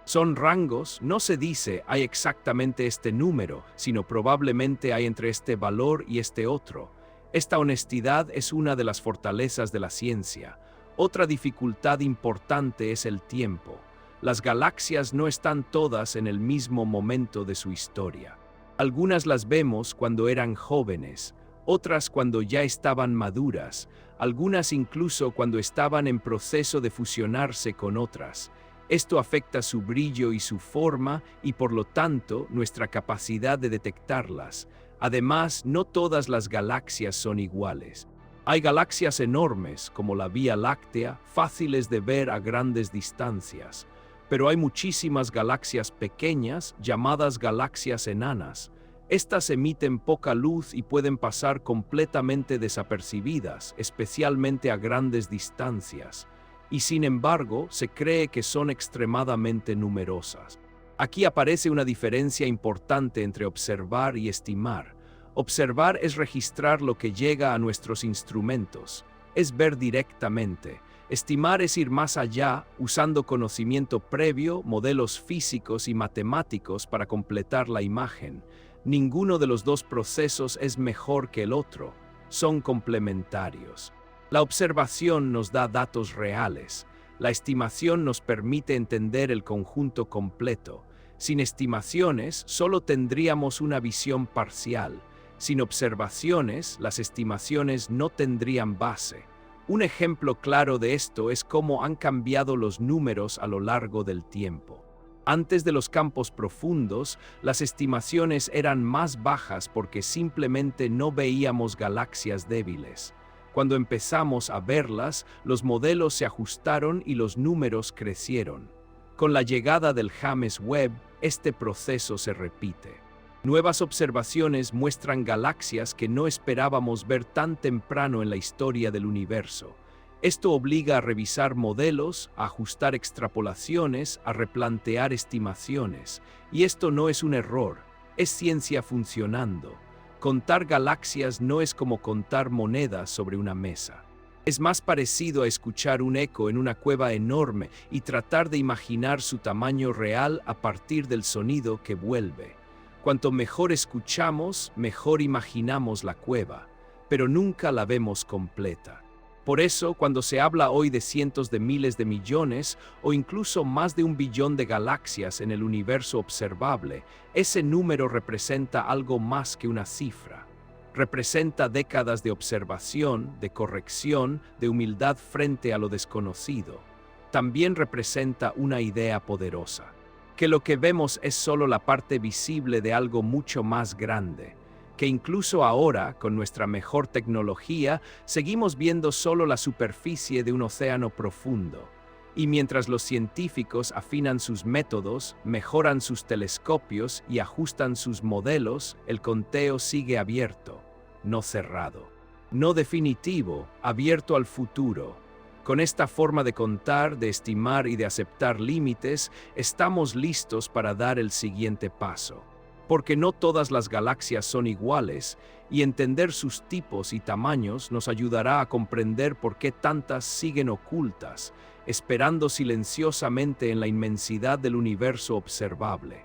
Son rangos, no se dice hay exactamente este número, sino probablemente hay entre este valor y este otro. Esta honestidad es una de las fortalezas de la ciencia. Otra dificultad importante es el tiempo. Las galaxias no están todas en el mismo momento de su historia. Algunas las vemos cuando eran jóvenes, otras cuando ya estaban maduras, algunas incluso cuando estaban en proceso de fusionarse con otras. Esto afecta su brillo y su forma y por lo tanto nuestra capacidad de detectarlas. Además, no todas las galaxias son iguales. Hay galaxias enormes, como la Vía Láctea, fáciles de ver a grandes distancias, pero hay muchísimas galaxias pequeñas, llamadas galaxias enanas. Estas emiten poca luz y pueden pasar completamente desapercibidas, especialmente a grandes distancias, y sin embargo, se cree que son extremadamente numerosas. Aquí aparece una diferencia importante entre observar y estimar. Observar es registrar lo que llega a nuestros instrumentos, es ver directamente. Estimar es ir más allá, usando conocimiento previo, modelos físicos y matemáticos para completar la imagen. Ninguno de los dos procesos es mejor que el otro, son complementarios. La observación nos da datos reales. La estimación nos permite entender el conjunto completo. Sin estimaciones, solo tendríamos una visión parcial. Sin observaciones, las estimaciones no tendrían base. Un ejemplo claro de esto es cómo han cambiado los números a lo largo del tiempo. Antes de los campos profundos, las estimaciones eran más bajas porque simplemente no veíamos galaxias débiles. Cuando empezamos a verlas, los modelos se ajustaron y los números crecieron. Con la llegada del James Webb, este proceso se repite. Nuevas observaciones muestran galaxias que no esperábamos ver tan temprano en la historia del universo. Esto obliga a revisar modelos, a ajustar extrapolaciones, a replantear estimaciones. Y esto no es un error, es ciencia funcionando. Contar galaxias no es como contar monedas sobre una mesa. Es más parecido a escuchar un eco en una cueva enorme y tratar de imaginar su tamaño real a partir del sonido que vuelve. Cuanto mejor escuchamos, mejor imaginamos la cueva, pero nunca la vemos completa. Por eso, cuando se habla hoy de cientos de miles de millones o incluso más de 1 billón de galaxias en el universo observable, ese número representa algo más que una cifra. Representa décadas de observación, de corrección, de humildad frente a lo desconocido. También representa una idea poderosa: que lo que vemos es solo la parte visible de algo mucho más grande, que incluso ahora, con nuestra mejor tecnología, seguimos viendo solo la superficie de un océano profundo. Y mientras los científicos afinan sus métodos, mejoran sus telescopios y ajustan sus modelos, el conteo sigue abierto, no cerrado. No definitivo, abierto al futuro. Con esta forma de contar, de estimar y de aceptar límites, estamos listos para dar el siguiente paso. Porque no todas las galaxias son iguales, y entender sus tipos y tamaños nos ayudará a comprender por qué tantas siguen ocultas, esperando silenciosamente en la inmensidad del universo observable.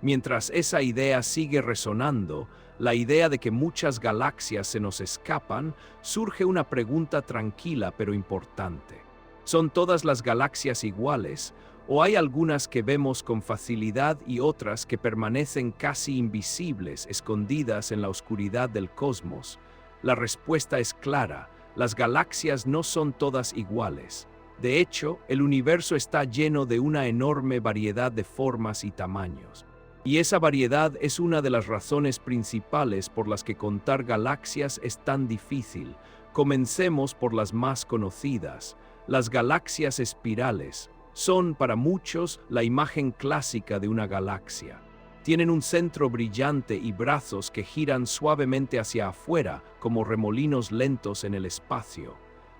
Mientras esa idea sigue resonando, la idea de que muchas galaxias se nos escapan, surge una pregunta tranquila pero importante. ¿Son todas las galaxias iguales, o hay algunas que vemos con facilidad y otras que permanecen casi invisibles, escondidas en la oscuridad del cosmos? La respuesta es clara: las galaxias no son todas iguales. De hecho, el universo está lleno de una enorme variedad de formas y tamaños. Y esa variedad es una de las razones principales por las que contar galaxias es tan difícil. Comencemos por las más conocidas. Las galaxias espirales son, para muchos, la imagen clásica de una galaxia. Tienen un centro brillante y brazos que giran suavemente hacia afuera, como remolinos lentos en el espacio.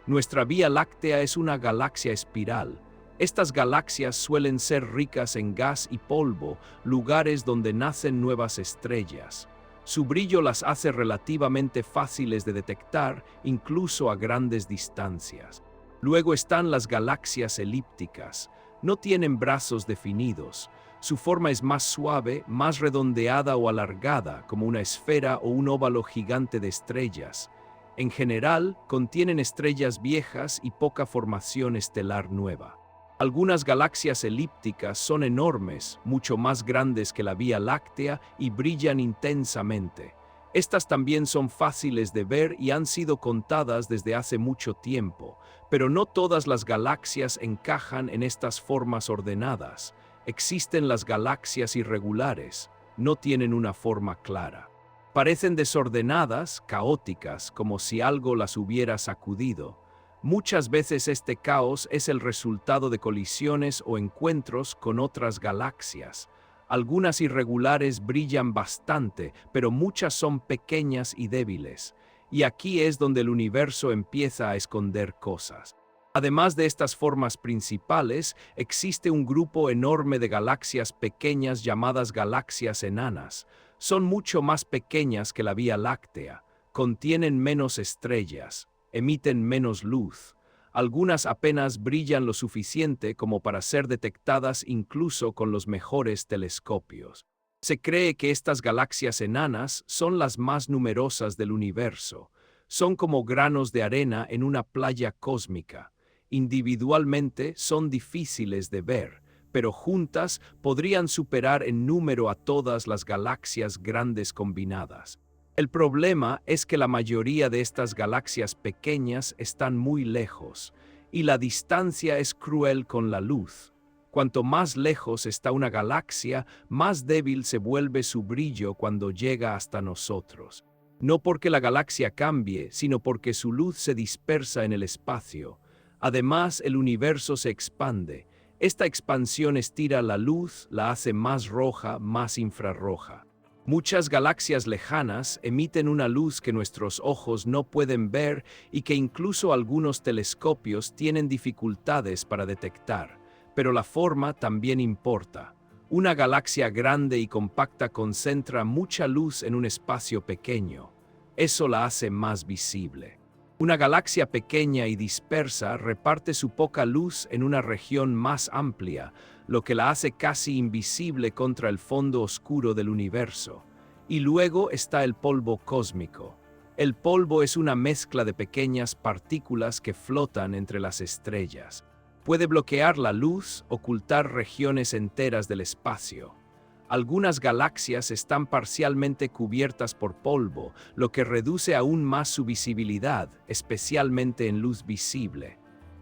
Nuestra Vía Láctea es una galaxia espiral. Estas galaxias suelen ser ricas en gas y polvo, lugares donde nacen nuevas estrellas. Su brillo las hace relativamente fáciles de detectar, incluso a grandes distancias. Luego están las galaxias elípticas. No tienen brazos definidos. Su forma es más suave, más redondeada o alargada, como una esfera o un óvalo gigante de estrellas. En general, contienen estrellas viejas y poca formación estelar nueva. Algunas galaxias elípticas son enormes, mucho más grandes que la Vía Láctea, y brillan intensamente. Estas también son fáciles de ver y han sido contadas desde hace mucho tiempo, pero no todas las galaxias encajan en estas formas ordenadas. Existen las galaxias irregulares, no tienen una forma clara. Parecen desordenadas, caóticas, como si algo las hubiera sacudido. Muchas veces este caos es el resultado de colisiones o encuentros con otras galaxias. Algunas irregulares brillan bastante, pero muchas son pequeñas y débiles. Y aquí es donde el universo empieza a esconder cosas. Además de estas formas principales, existe un grupo enorme de galaxias pequeñas llamadas galaxias enanas. Son mucho más pequeñas que la Vía Láctea, contienen menos estrellas, emiten menos luz. Algunas apenas brillan lo suficiente como para ser detectadas incluso con los mejores telescopios. Se cree que estas galaxias enanas son las más numerosas del universo. Son como granos de arena en una playa cósmica. Individualmente son difíciles de ver, pero juntas podrían superar en número a todas las galaxias grandes combinadas. El problema es que la mayoría de estas galaxias pequeñas están muy lejos, y la distancia es cruel con la luz. Cuanto más lejos está una galaxia, más débil se vuelve su brillo cuando llega hasta nosotros. No porque la galaxia cambie, sino porque su luz se dispersa en el espacio. Además, el universo se expande. Esta expansión estira la luz, la hace más roja, más infrarroja. Muchas galaxias lejanas emiten una luz que nuestros ojos no pueden ver y que incluso algunos telescopios tienen dificultades para detectar. Pero la forma también importa. Una galaxia grande y compacta concentra mucha luz en un espacio pequeño. Eso la hace más visible. Una galaxia pequeña y dispersa reparte su poca luz en una región más amplia, lo que la hace casi invisible contra el fondo oscuro del universo. Y luego está el polvo cósmico. El polvo es una mezcla de pequeñas partículas que flotan entre las estrellas. Puede bloquear la luz, ocultar regiones enteras del espacio. Algunas galaxias están parcialmente cubiertas por polvo, lo que reduce aún más su visibilidad, especialmente en luz visible.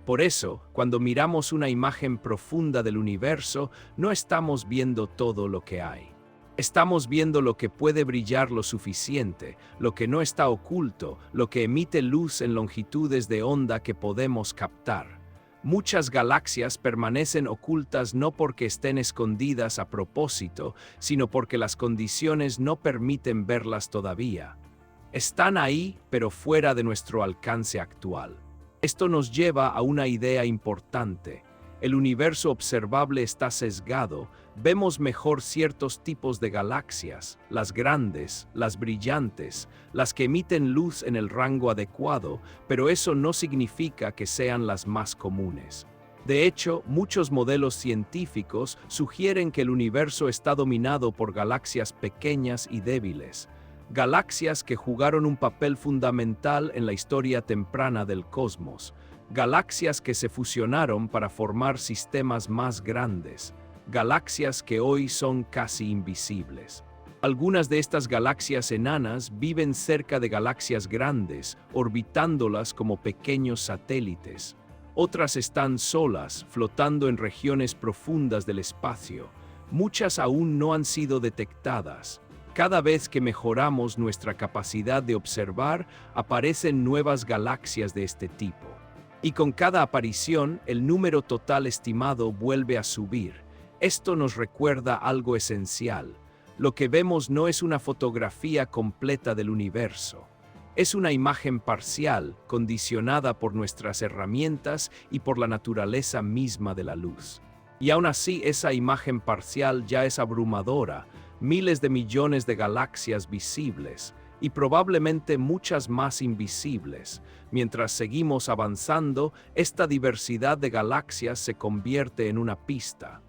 Por eso, cuando miramos una imagen profunda del universo, no estamos viendo todo lo que hay. Estamos viendo lo que puede brillar lo suficiente, lo que no está oculto, lo que emite luz en longitudes de onda que podemos captar. Muchas galaxias permanecen ocultas no porque estén escondidas a propósito, sino porque las condiciones no permiten verlas todavía. Están ahí, pero fuera de nuestro alcance actual. Esto nos lleva a una idea importante. El universo observable está sesgado, vemos mejor ciertos tipos de galaxias, las grandes, las brillantes, las que emiten luz en el rango adecuado, pero eso no significa que sean las más comunes. De hecho, muchos modelos científicos sugieren que el universo está dominado por galaxias pequeñas y débiles, galaxias que jugaron un papel fundamental en la historia temprana del cosmos, galaxias que se fusionaron para formar sistemas más grandes, galaxias que hoy son casi invisibles. Algunas de estas galaxias enanas viven cerca de galaxias grandes, orbitándolas como pequeños satélites. Otras están solas, flotando en regiones profundas del espacio. Muchas aún no han sido detectadas. Cada vez que mejoramos nuestra capacidad de observar, aparecen nuevas galaxias de este tipo. Y con cada aparición, el número total estimado vuelve a subir. Esto nos recuerda algo esencial. Lo que vemos no es una fotografía completa del universo. Es una imagen parcial, condicionada por nuestras herramientas y por la naturaleza misma de la luz. Y aún así, esa imagen parcial ya es abrumadora, miles de millones de galaxias visibles, y probablemente muchas más invisibles. Mientras seguimos avanzando, esta diversidad de galaxias se convierte en una pista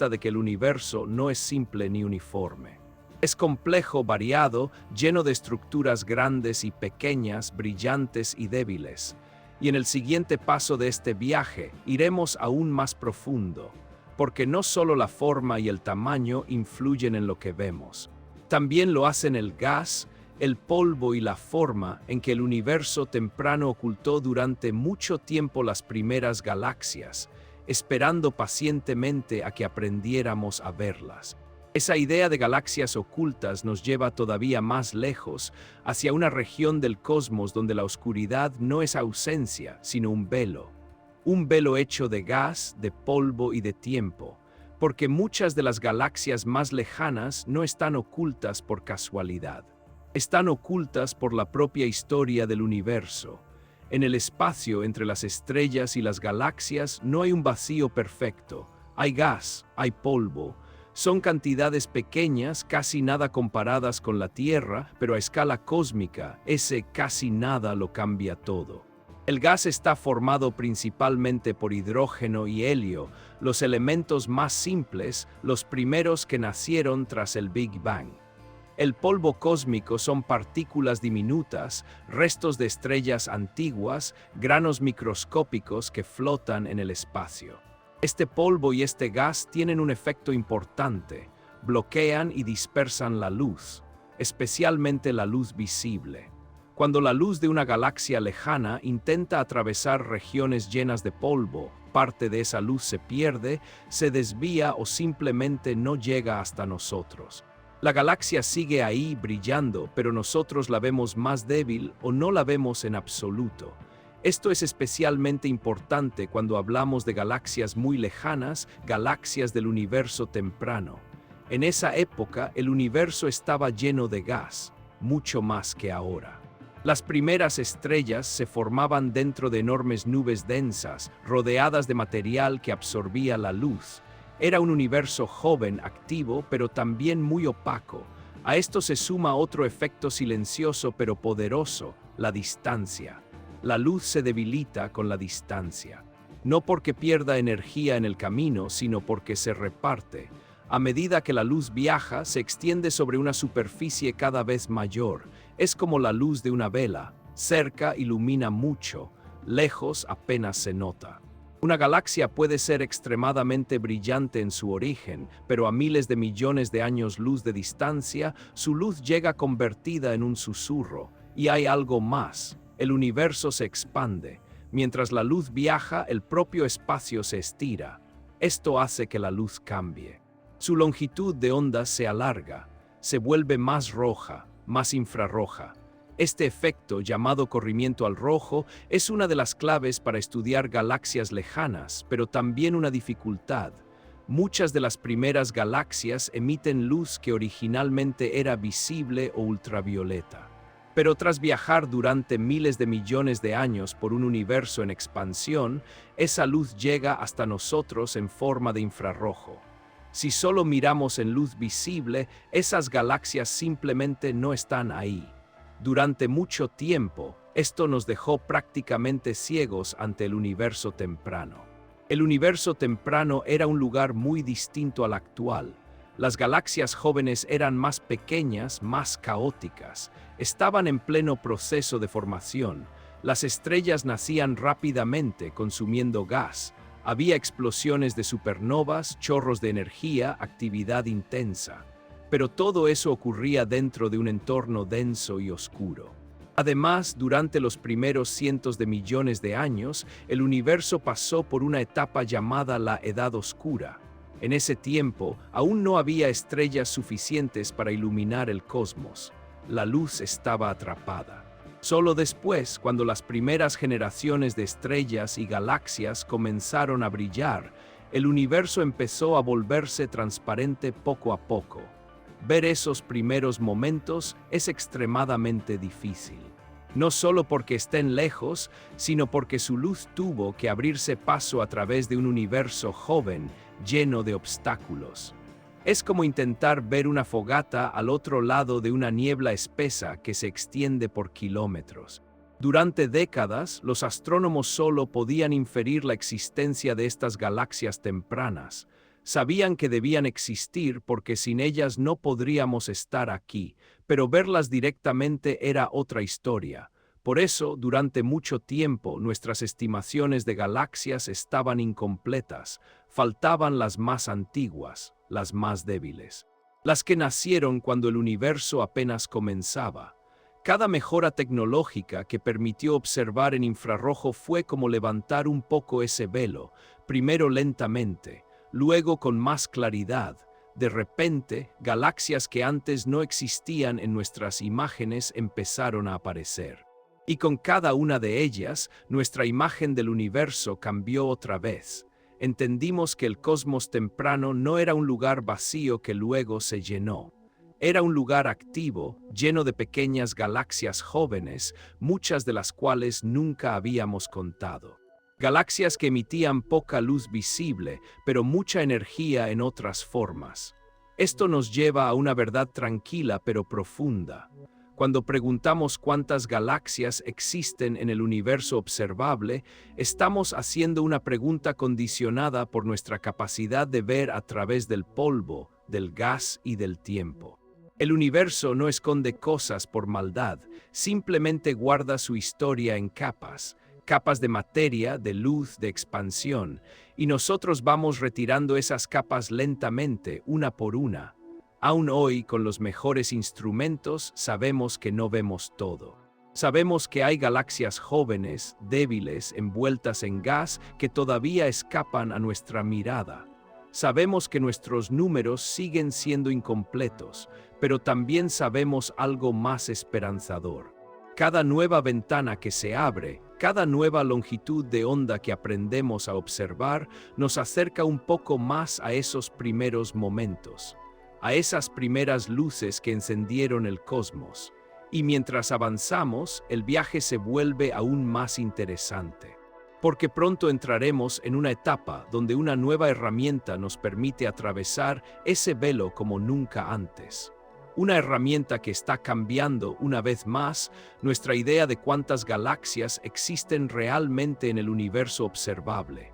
de que el universo no es simple ni uniforme. Es complejo, variado, lleno de estructuras grandes y pequeñas, brillantes y débiles. Y en el siguiente paso de este viaje, iremos aún más profundo, porque no solo la forma y el tamaño influyen en lo que vemos. También lo hacen el gas, el polvo y la forma en que el universo temprano ocultó durante mucho tiempo las primeras galaxias, esperando pacientemente a que aprendiéramos a verlas. Esa idea de galaxias ocultas nos lleva todavía más lejos, hacia una región del cosmos donde la oscuridad no es ausencia, sino un velo hecho de gas, de polvo y de tiempo, porque muchas de las galaxias más lejanas no están ocultas por casualidad. Están ocultas por la propia historia del universo. En el espacio entre las estrellas y las galaxias no hay un vacío perfecto. Hay gas, hay polvo. Son cantidades pequeñas, casi nada comparadas con la Tierra, pero a escala cósmica, ese casi nada lo cambia todo. El gas está formado principalmente por hidrógeno y helio, los elementos más simples, los primeros que nacieron tras el Big Bang. El polvo cósmico son partículas diminutas, restos de estrellas antiguas, granos microscópicos que flotan en el espacio. Este polvo y este gas tienen un efecto importante: bloquean y dispersan la luz, especialmente la luz visible. Cuando la luz de una galaxia lejana intenta atravesar regiones llenas de polvo, parte de esa luz se pierde, se desvía o simplemente no llega hasta nosotros. La galaxia sigue ahí brillando, pero nosotros la vemos más débil o no la vemos en absoluto. Esto es especialmente importante cuando hablamos de galaxias muy lejanas, galaxias del universo temprano. En esa época, el universo estaba lleno de gas, mucho más que ahora. Las primeras estrellas se formaban dentro de enormes nubes densas, rodeadas de material que absorbía la luz. Era un universo joven, activo, pero también muy opaco. A esto se suma otro efecto silencioso pero poderoso: la distancia. La luz se debilita con la distancia. No porque pierda energía en el camino, sino porque se reparte. A medida que la luz viaja, se extiende sobre una superficie cada vez mayor. Es como la luz de una vela. Cerca ilumina mucho, lejos apenas se nota. Una galaxia puede ser extremadamente brillante en su origen, pero a miles de millones de años luz de distancia, su luz llega convertida en un susurro. Y hay algo más: el universo se expande. Mientras la luz viaja, el propio espacio se estira. Esto hace que la luz cambie. Su longitud de onda se alarga, se vuelve más roja, más infrarroja. Este efecto, llamado corrimiento al rojo, es una de las claves para estudiar galaxias lejanas, pero también una dificultad. Muchas de las primeras galaxias emiten luz que originalmente era visible o ultravioleta. Pero tras viajar durante miles de millones de años por un universo en expansión, esa luz llega hasta nosotros en forma de infrarrojo. Si solo miramos en luz visible, esas galaxias simplemente no están ahí. Durante mucho tiempo, esto nos dejó prácticamente ciegos ante el universo temprano. El universo temprano era un lugar muy distinto al actual. Las galaxias jóvenes eran más pequeñas, más caóticas. Estaban en pleno proceso de formación. Las estrellas nacían rápidamente, consumiendo gas. Había explosiones de supernovas, chorros de energía, actividad intensa. Pero todo eso ocurría dentro de un entorno denso y oscuro. Además, durante los primeros cientos de millones de años, el universo pasó por una etapa llamada la Edad Oscura. En ese tiempo, aún no había estrellas suficientes para iluminar el cosmos. La luz estaba atrapada. Solo después, cuando las primeras generaciones de estrellas y galaxias comenzaron a brillar, el universo empezó a volverse transparente poco a poco. Ver esos primeros momentos es extremadamente difícil. No solo porque estén lejos, sino porque su luz tuvo que abrirse paso a través de un universo joven, lleno de obstáculos. Es como intentar ver una fogata al otro lado de una niebla espesa que se extiende por kilómetros. Durante décadas, los astrónomos solo podían inferir la existencia de estas galaxias tempranas. Sabían que debían existir porque sin ellas no podríamos estar aquí, pero verlas directamente era otra historia. Por eso, durante mucho tiempo, nuestras estimaciones de galaxias estaban incompletas. Faltaban las más antiguas, las más débiles, las que nacieron cuando el universo apenas comenzaba. Cada mejora tecnológica que permitió observar en infrarrojo fue como levantar un poco ese velo, primero lentamente, luego con más claridad. De repente, galaxias que antes no existían en nuestras imágenes empezaron a aparecer. Y con cada una de ellas, nuestra imagen del universo cambió otra vez. Entendimos que el cosmos temprano no era un lugar vacío que luego se llenó. Era un lugar activo, lleno de pequeñas galaxias jóvenes, muchas de las cuales nunca habíamos contado. Galaxias que emitían poca luz visible, pero mucha energía en otras formas. Esto nos lleva a una verdad tranquila pero profunda. Cuando preguntamos cuántas galaxias existen en el universo observable, estamos haciendo una pregunta condicionada por nuestra capacidad de ver a través del polvo, del gas y del tiempo. El universo no esconde cosas por maldad, simplemente guarda su historia en capas, capas de materia, de luz, de expansión, y nosotros vamos retirando esas capas lentamente, una por una. Aún hoy, con los mejores instrumentos, sabemos que no vemos todo. Sabemos que hay galaxias jóvenes, débiles, envueltas en gas, que todavía escapan a nuestra mirada. Sabemos que nuestros números siguen siendo incompletos, pero también sabemos algo más esperanzador. Cada nueva ventana que se abre, cada nueva longitud de onda que aprendemos a observar, nos acerca un poco más a esos primeros momentos, a esas primeras luces que encendieron el cosmos. Y mientras avanzamos, el viaje se vuelve aún más interesante. Porque pronto entraremos en una etapa donde una nueva herramienta nos permite atravesar ese velo como nunca antes. Una herramienta que está cambiando una vez más nuestra idea de cuántas galaxias existen realmente en el universo observable.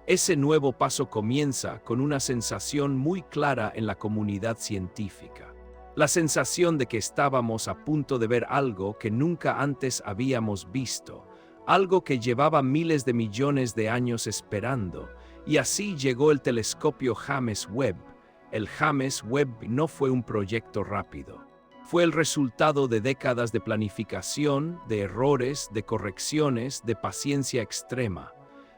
Ese nuevo paso comienza con una sensación muy clara en la comunidad científica. La sensación de que estábamos a punto de ver algo que nunca antes habíamos visto, algo que llevaba miles de millones de años esperando, y así llegó el telescopio James Webb. El James Webb no fue un proyecto rápido. Fue el resultado de décadas de planificación, de errores, de correcciones, de paciencia extrema.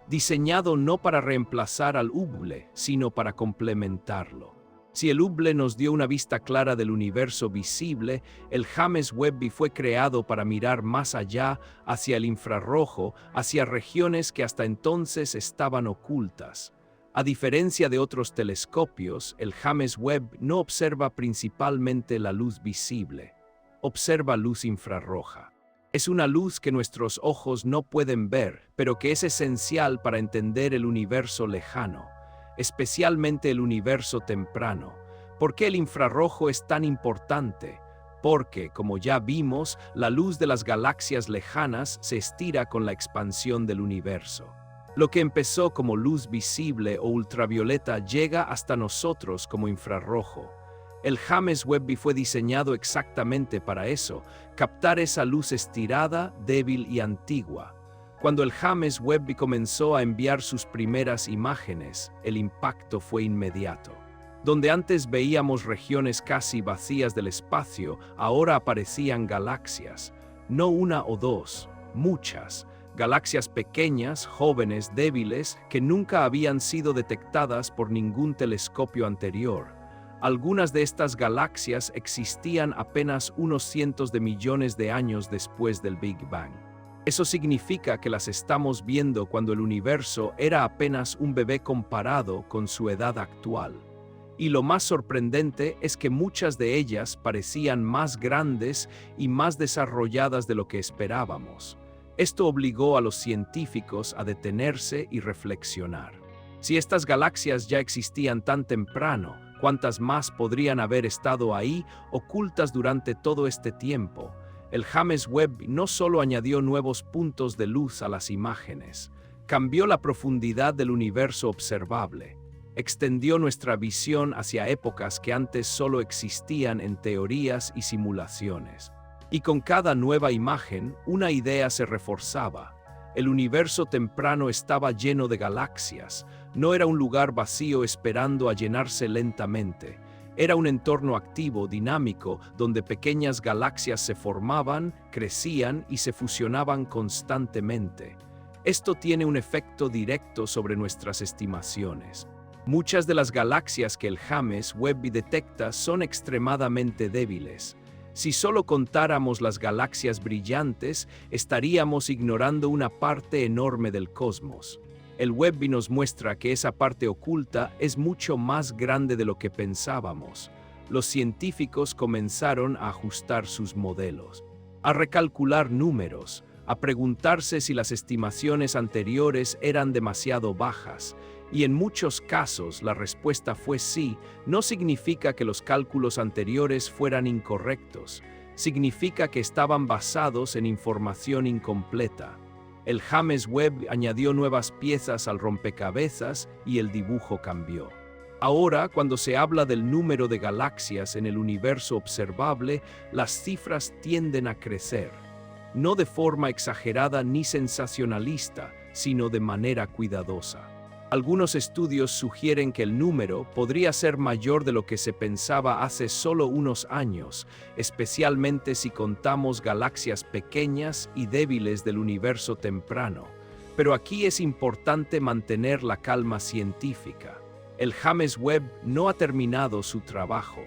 Diseñado no para reemplazar al Hubble, sino para complementarlo. Si el Hubble nos dio una vista clara del universo visible, el James Webb fue creado para mirar más allá, hacia el infrarrojo, hacia regiones que hasta entonces estaban ocultas. A diferencia de otros telescopios, el James Webb no observa principalmente la luz visible, observa luz infrarroja. Es una luz que nuestros ojos no pueden ver, pero que es esencial para entender el universo lejano, especialmente el universo temprano. ¿Por qué el infrarrojo es tan importante? Porque, como ya vimos, la luz de las galaxias lejanas se estira con la expansión del universo. Lo que empezó como luz visible o ultravioleta llega hasta nosotros como infrarrojo. El James Webb fue diseñado exactamente para eso, captar esa luz estirada, débil y antigua. Cuando el James Webb comenzó a enviar sus primeras imágenes, el impacto fue inmediato. Donde antes veíamos regiones casi vacías del espacio, ahora aparecían galaxias. No una o dos, muchas. Galaxias pequeñas, jóvenes, débiles, que nunca habían sido detectadas por ningún telescopio anterior. Algunas de estas galaxias existían apenas unos cientos de millones de años después del Big Bang. Eso significa que las estamos viendo cuando el universo era apenas un bebé comparado con su edad actual. Y lo más sorprendente es que muchas de ellas parecían más grandes y más desarrolladas de lo que esperábamos. Esto obligó a los científicos a detenerse y reflexionar. Si estas galaxias ya existían tan temprano, ¿cuántas más podrían haber estado ahí, ocultas durante todo este tiempo? El James Webb no solo añadió nuevos puntos de luz a las imágenes, cambió la profundidad del universo observable, extendió nuestra visión hacia épocas que antes solo existían en teorías y simulaciones. Y con cada nueva imagen, una idea se reforzaba. El universo temprano estaba lleno de galaxias. No era un lugar vacío esperando a llenarse lentamente. Era un entorno activo, dinámico, donde pequeñas galaxias se formaban, crecían y se fusionaban constantemente. Esto tiene un efecto directo sobre nuestras estimaciones. Muchas de las galaxias que el James Webb detecta son extremadamente débiles. Si solo contáramos las galaxias brillantes, estaríamos ignorando una parte enorme del cosmos. El Webb nos muestra que esa parte oculta es mucho más grande de lo que pensábamos. Los científicos comenzaron a ajustar sus modelos, a recalcular números, a preguntarse si las estimaciones anteriores eran demasiado bajas. Y en muchos casos la respuesta fue sí. No significa que los cálculos anteriores fueran incorrectos. significa que estaban basados en información incompleta. El James Webb añadió nuevas piezas al rompecabezas y el dibujo cambió. Ahora, cuando se habla del número de galaxias en el universo observable, las cifras tienden a crecer. No de forma exagerada ni sensacionalista, sino de manera cuidadosa. Algunos estudios sugieren que el número podría ser mayor de lo que se pensaba hace solo unos años, especialmente si contamos galaxias pequeñas y débiles del universo temprano. Pero aquí es importante mantener la calma científica. El James Webb no ha terminado su trabajo,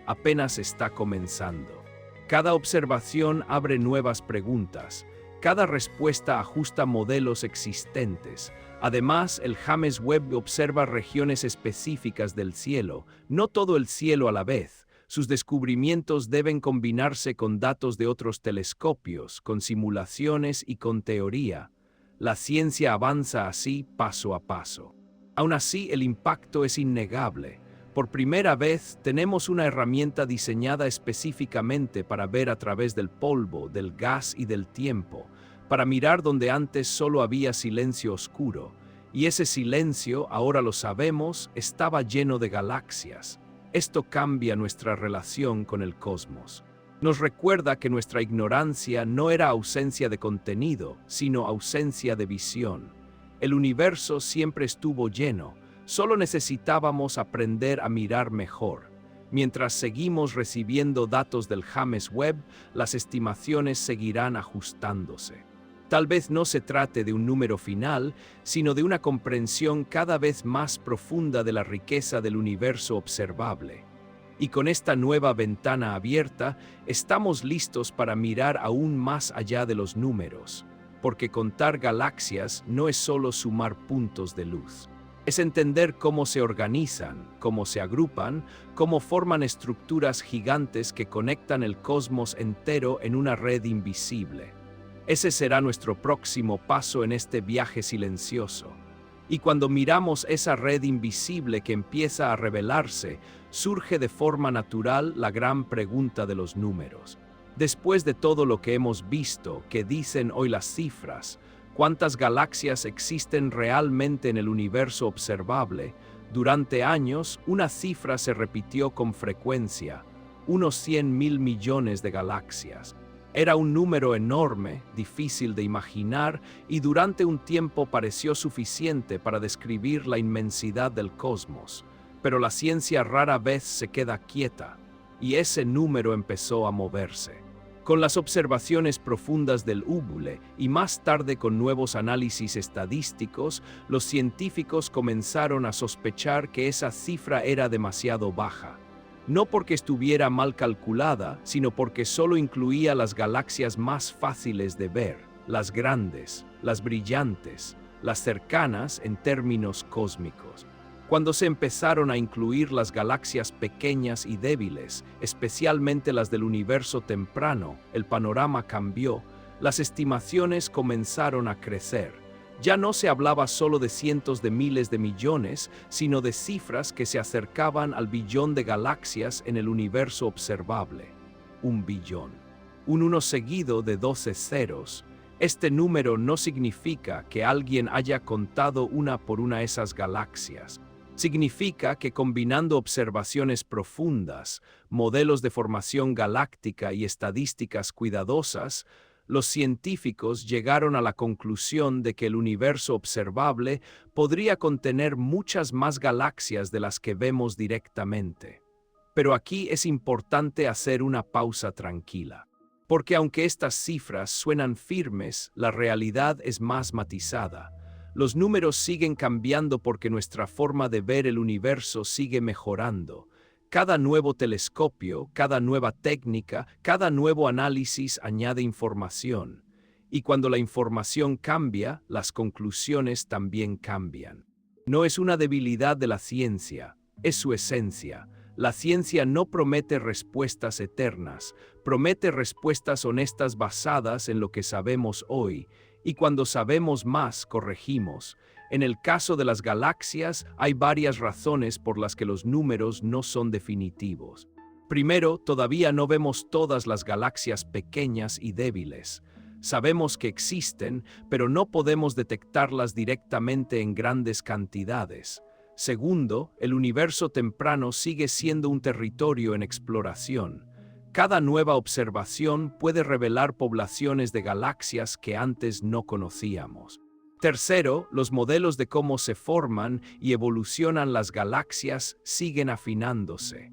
apenas está comenzando. Cada observación abre nuevas preguntas, cada respuesta ajusta modelos existentes. Además, el James Webb observa regiones específicas del cielo, no todo el cielo a la vez. Sus descubrimientos deben combinarse con datos de otros telescopios, con simulaciones y con teoría. La ciencia avanza así paso a paso. Aún así, el impacto es innegable. Por primera vez, tenemos una herramienta diseñada específicamente para ver a través del polvo, del gas y del tiempo, para mirar donde antes solo había silencio oscuro. Y ese silencio, ahora lo sabemos, estaba lleno de galaxias. Esto cambia nuestra relación con el cosmos. Nos recuerda que nuestra ignorancia no era ausencia de contenido, sino ausencia de visión. El universo siempre estuvo lleno, solo necesitábamos aprender a mirar mejor. Mientras seguimos recibiendo datos del James Webb, las estimaciones seguirán ajustándose. Tal vez no se trate de un número final, sino de una comprensión cada vez más profunda de la riqueza del universo observable. Y con esta nueva ventana abierta, estamos listos para mirar aún más allá de los números. Porque contar galaxias no es solo sumar puntos de luz. Es entender cómo se organizan, cómo se agrupan, cómo forman estructuras gigantes que conectan el cosmos entero en una red invisible. Ese será nuestro próximo paso en este viaje silencioso. Y cuando miramos esa red invisible que empieza a revelarse, surge de forma natural la gran pregunta de los números. Después de todo lo que hemos visto, que dicen hoy las cifras, ¿cuántas galaxias existen realmente en el universo observable? Durante años, una cifra se repitió con frecuencia, unos 100.000 millones de galaxias. Era un número enorme, difícil de imaginar, y durante un tiempo pareció suficiente para describir la inmensidad del cosmos. Pero la ciencia rara vez se queda quieta, y ese número empezó a moverse. Con las observaciones profundas del Hubble y más tarde con nuevos análisis estadísticos, los científicos comenzaron a sospechar que esa cifra era demasiado baja. No porque estuviera mal calculada, sino porque solo incluía las galaxias más fáciles de ver, las grandes, las brillantes, las cercanas en términos cósmicos. Cuando se empezaron a incluir las galaxias pequeñas y débiles, especialmente las del universo temprano, el panorama cambió, las estimaciones comenzaron a crecer. Ya no se hablaba solo de cientos de miles de millones, sino de cifras que se acercaban al billón de galaxias en el universo observable. 1 billón. Un 1 seguido de 12 ceros. Este número no significa que alguien haya contado una por una esas galaxias. Significa que combinando observaciones profundas, modelos de formación galáctica y estadísticas cuidadosas, los científicos llegaron a la conclusión de que el universo observable podría contener muchas más galaxias de las que vemos directamente. Pero aquí es importante hacer una pausa tranquila, porque aunque estas cifras suenan firmes, la realidad es más matizada. Los números siguen cambiando porque nuestra forma de ver el universo sigue mejorando. Cada nuevo telescopio, cada nueva técnica, cada nuevo análisis añade información. Y cuando la información cambia, las conclusiones también cambian. No es una debilidad de la ciencia, es su esencia. La ciencia no promete respuestas eternas, promete respuestas honestas basadas en lo que sabemos hoy. Y cuando sabemos más, corregimos. En el caso de las galaxias, hay varias razones por las que los números no son definitivos. Primero, todavía no vemos todas las galaxias pequeñas y débiles. Sabemos que existen, pero no podemos detectarlas directamente en grandes cantidades. Segundo, el universo temprano sigue siendo un territorio en exploración. Cada nueva observación puede revelar poblaciones de galaxias que antes no conocíamos. Tercero, los modelos de cómo se forman y evolucionan las galaxias siguen afinándose.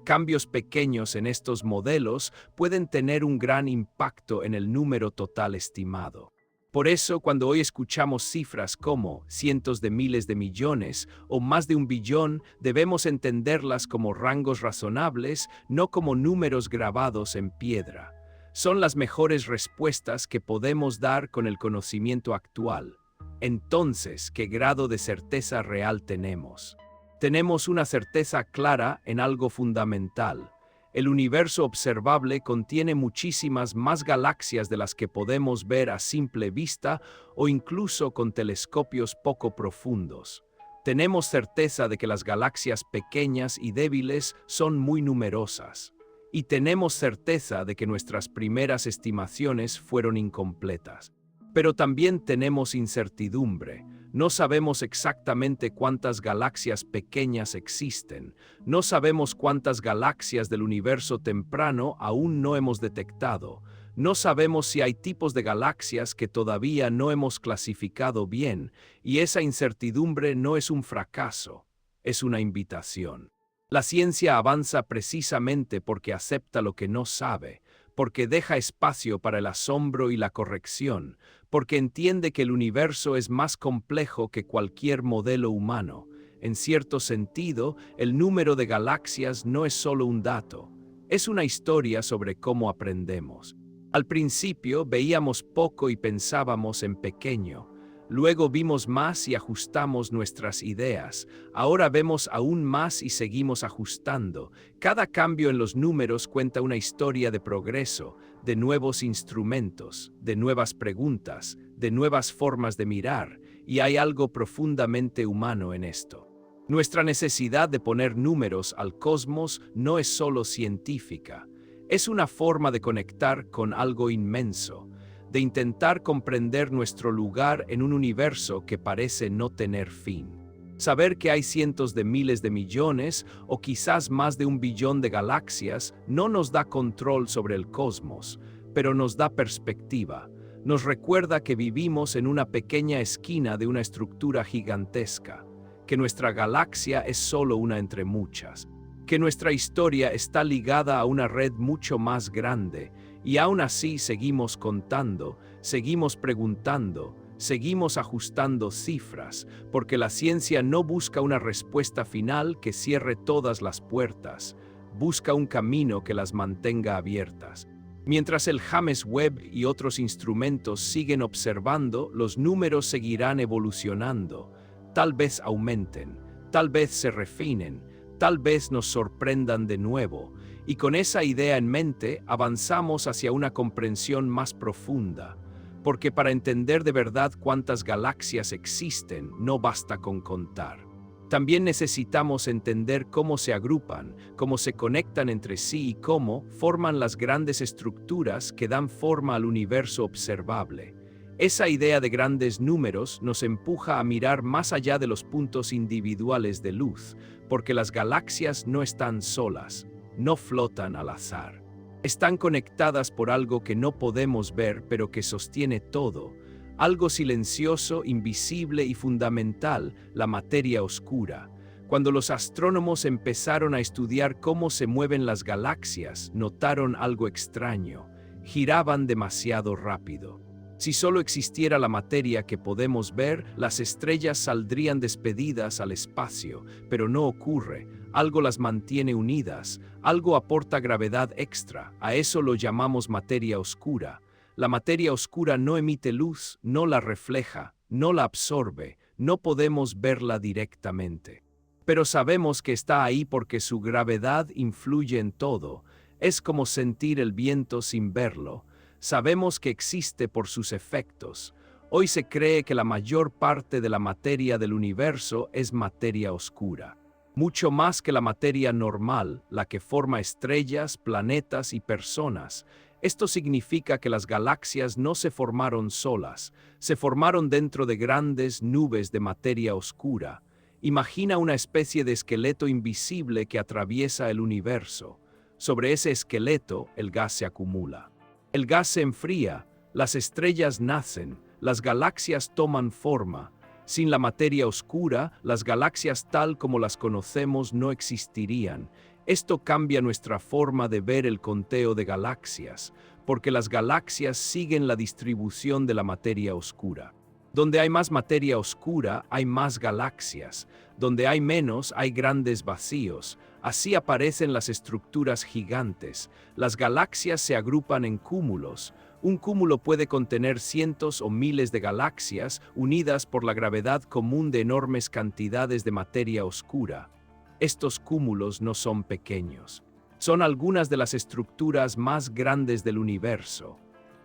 Cambios pequeños en estos modelos pueden tener un gran impacto en el número total estimado. Por eso, cuando hoy escuchamos cifras como cientos de miles de millones o más de 1 billón, debemos entenderlas como rangos razonables, no como números grabados en piedra. Son las mejores respuestas que podemos dar con el conocimiento actual. Entonces, ¿qué grado de certeza real tenemos? Tenemos una certeza clara en algo fundamental. El universo observable contiene muchísimas más galaxias de las que podemos ver a simple vista o incluso con telescopios poco profundos. Tenemos certeza de que las galaxias pequeñas y débiles son muy numerosas. Y tenemos certeza de que nuestras primeras estimaciones fueron incompletas. Pero también tenemos incertidumbre. No sabemos exactamente cuántas galaxias pequeñas existen. No sabemos cuántas galaxias del universo temprano aún no hemos detectado. No sabemos si hay tipos de galaxias que todavía no hemos clasificado bien, y esa incertidumbre no es un fracaso, es una invitación. La ciencia avanza precisamente porque acepta lo que no sabe, porque deja espacio para el asombro y la corrección, porque entiende que el universo es más complejo que cualquier modelo humano. En cierto sentido, el número de galaxias no es solo un dato, es una historia sobre cómo aprendemos. Al principio veíamos poco y pensábamos en pequeño. Luego vimos más y ajustamos nuestras ideas. Ahora vemos aún más y seguimos ajustando. Cada cambio en los números cuenta una historia de progreso, de nuevos instrumentos, de nuevas preguntas, de nuevas formas de mirar, y hay algo profundamente humano en esto. Nuestra necesidad de poner números al cosmos no es solo científica, es una forma de conectar con algo inmenso, de intentar comprender nuestro lugar en un universo que parece no tener fin. Saber que hay cientos de miles de millones o quizás más de 1 billón de galaxias no nos da control sobre el cosmos, pero nos da perspectiva. Nos recuerda que vivimos en una pequeña esquina de una estructura gigantesca, que nuestra galaxia es solo una entre muchas, que nuestra historia está ligada a una red mucho más grande. Y aún así seguimos contando, seguimos preguntando, seguimos ajustando cifras, porque la ciencia no busca una respuesta final que cierre todas las puertas, busca un camino que las mantenga abiertas. Mientras el James Webb y otros instrumentos siguen observando, los números seguirán evolucionando. Tal vez aumenten, tal vez se refinen, tal vez nos sorprendan de nuevo. Y con esa idea en mente, avanzamos hacia una comprensión más profunda, porque para entender de verdad cuántas galaxias existen, no basta con contar. También necesitamos entender cómo se agrupan, cómo se conectan entre sí y cómo forman las grandes estructuras que dan forma al universo observable. Esa idea de grandes números nos empuja a mirar más allá de los puntos individuales de luz, porque las galaxias no están solas. No flotan al azar. Están conectadas por algo que no podemos ver, pero que sostiene todo. Algo silencioso, invisible y fundamental, la materia oscura. Cuando los astrónomos empezaron a estudiar cómo se mueven las galaxias, notaron algo extraño. Giraban demasiado rápido. Si solo existiera la materia que podemos ver, las estrellas saldrían despedidas al espacio, pero no ocurre. Algo las mantiene unidas, algo aporta gravedad extra, a eso lo llamamos materia oscura. La materia oscura no emite luz, no la refleja, no la absorbe, no podemos verla directamente. Pero sabemos que está ahí porque su gravedad influye en todo, es como sentir el viento sin verlo. Sabemos que existe por sus efectos. Hoy se cree que la mayor parte de la materia del universo es materia oscura. mucho más que la materia normal, la que forma estrellas, planetas y personas. Esto significa que las galaxias no se formaron solas, se formaron dentro de grandes nubes de materia oscura. Imagina una especie de esqueleto invisible que atraviesa el universo. Sobre ese esqueleto, el gas se acumula. El gas se enfría, las estrellas nacen, las galaxias toman forma. Sin la materia oscura, las galaxias tal como las conocemos no existirían. Esto cambia nuestra forma de ver el conteo de galaxias, porque las galaxias siguen la distribución de la materia oscura. Donde hay más materia oscura, hay más galaxias. Donde hay menos, hay grandes vacíos. Así aparecen las estructuras gigantes. Las galaxias se agrupan en cúmulos. Un cúmulo puede contener cientos o miles de galaxias unidas por la gravedad común de enormes cantidades de materia oscura. Estos cúmulos no son pequeños. Son algunas de las estructuras más grandes del universo.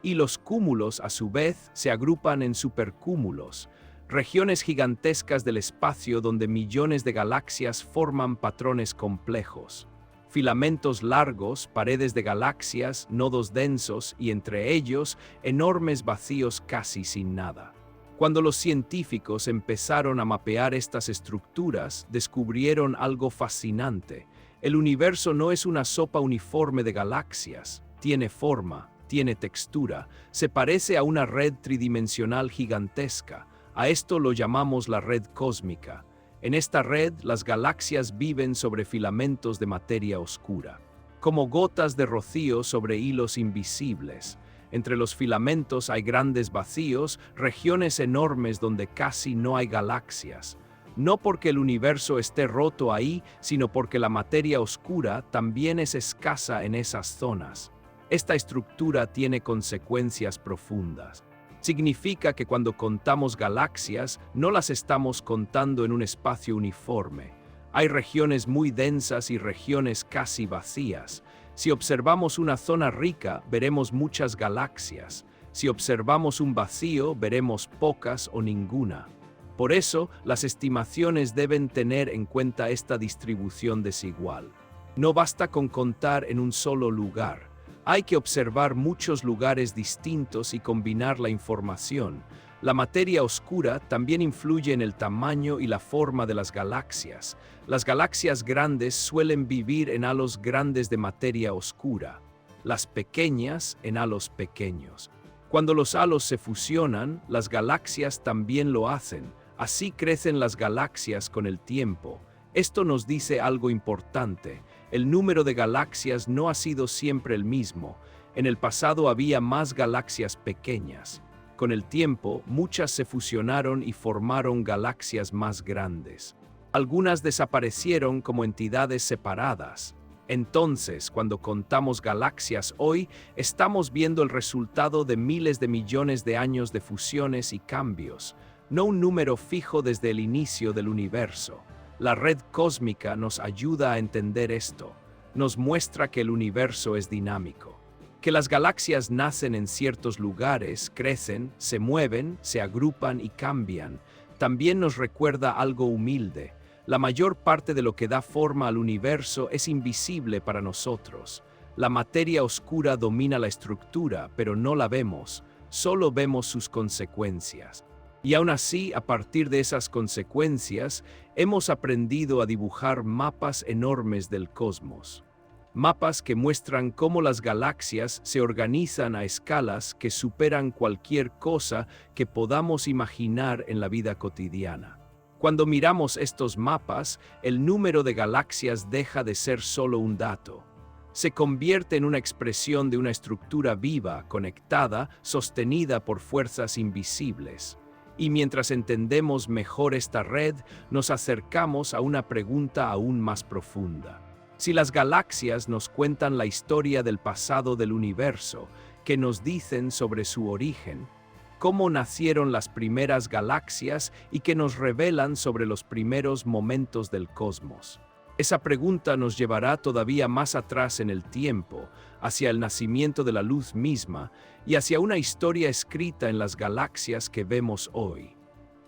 Y los cúmulos, a su vez, se agrupan en supercúmulos, regiones gigantescas del espacio donde millones de galaxias forman patrones complejos. Filamentos largos, paredes de galaxias, nodos densos y entre ellos enormes vacíos casi sin nada. Cuando los científicos empezaron a mapear estas estructuras, descubrieron algo fascinante. El universo no es una sopa uniforme de galaxias, tiene forma, tiene textura, se parece a una red tridimensional gigantesca. A esto lo llamamos la red cósmica. En esta red, las galaxias viven sobre filamentos de materia oscura, como gotas de rocío sobre hilos invisibles. Entre los filamentos hay grandes vacíos, regiones enormes donde casi no hay galaxias. No porque el universo esté roto ahí, sino porque la materia oscura también es escasa en esas zonas. Esta estructura tiene consecuencias profundas. Significa que cuando contamos galaxias, no las estamos contando en un espacio uniforme. Hay regiones muy densas y regiones casi vacías. Si observamos una zona rica, veremos muchas galaxias. Si observamos un vacío, veremos pocas o ninguna. Por eso, las estimaciones deben tener en cuenta esta distribución desigual. No basta con contar en un solo lugar. Hay que observar muchos lugares distintos y combinar la información. La materia oscura también influye en el tamaño y la forma de las galaxias. Las galaxias grandes suelen vivir en halos grandes de materia oscura, las pequeñas en halos pequeños. Cuando los halos se fusionan, las galaxias también lo hacen. Así crecen las galaxias con el tiempo. Esto nos dice algo importante. El número de galaxias no ha sido siempre el mismo. En el pasado había más galaxias pequeñas. Con el tiempo, muchas se fusionaron y formaron galaxias más grandes. Algunas desaparecieron como entidades separadas. Entonces, cuando contamos galaxias hoy, estamos viendo el resultado de miles de millones de años de fusiones y cambios, no un número fijo desde el inicio del universo. La red cósmica nos ayuda a entender esto. Nos muestra que el universo es dinámico, que las galaxias nacen en ciertos lugares, crecen, se mueven, se agrupan y cambian. También nos recuerda algo humilde. La mayor parte de lo que da forma al universo es invisible para nosotros. La materia oscura domina la estructura, pero no la vemos, solo vemos sus consecuencias. Y aún así, a partir de esas consecuencias, hemos aprendido a dibujar mapas enormes del cosmos. Mapas que muestran cómo las galaxias se organizan a escalas que superan cualquier cosa que podamos imaginar en la vida cotidiana. Cuando miramos estos mapas, el número de galaxias deja de ser solo un dato. Se convierte en una expresión de una estructura viva, conectada, sostenida por fuerzas invisibles. Y mientras entendemos mejor esta red, nos acercamos a una pregunta aún más profunda. Si las galaxias nos cuentan la historia del pasado del universo, que nos dicen sobre su origen, cómo nacieron las primeras galaxias y que nos revelan sobre los primeros momentos del cosmos. Esa pregunta nos llevará todavía más atrás en el tiempo, hacia el nacimiento de la luz misma y hacia una historia escrita en las galaxias que vemos hoy.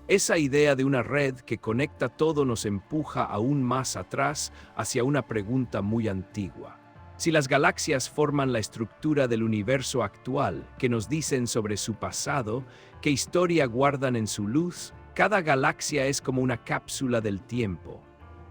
Esa idea de una red que conecta todo nos empuja aún más atrás hacia una pregunta muy antigua. Si las galaxias forman la estructura del universo actual, ¿qué nos dicen sobre su pasado? ¿Qué historia guardan en su luz? Cada galaxia es como una cápsula del tiempo.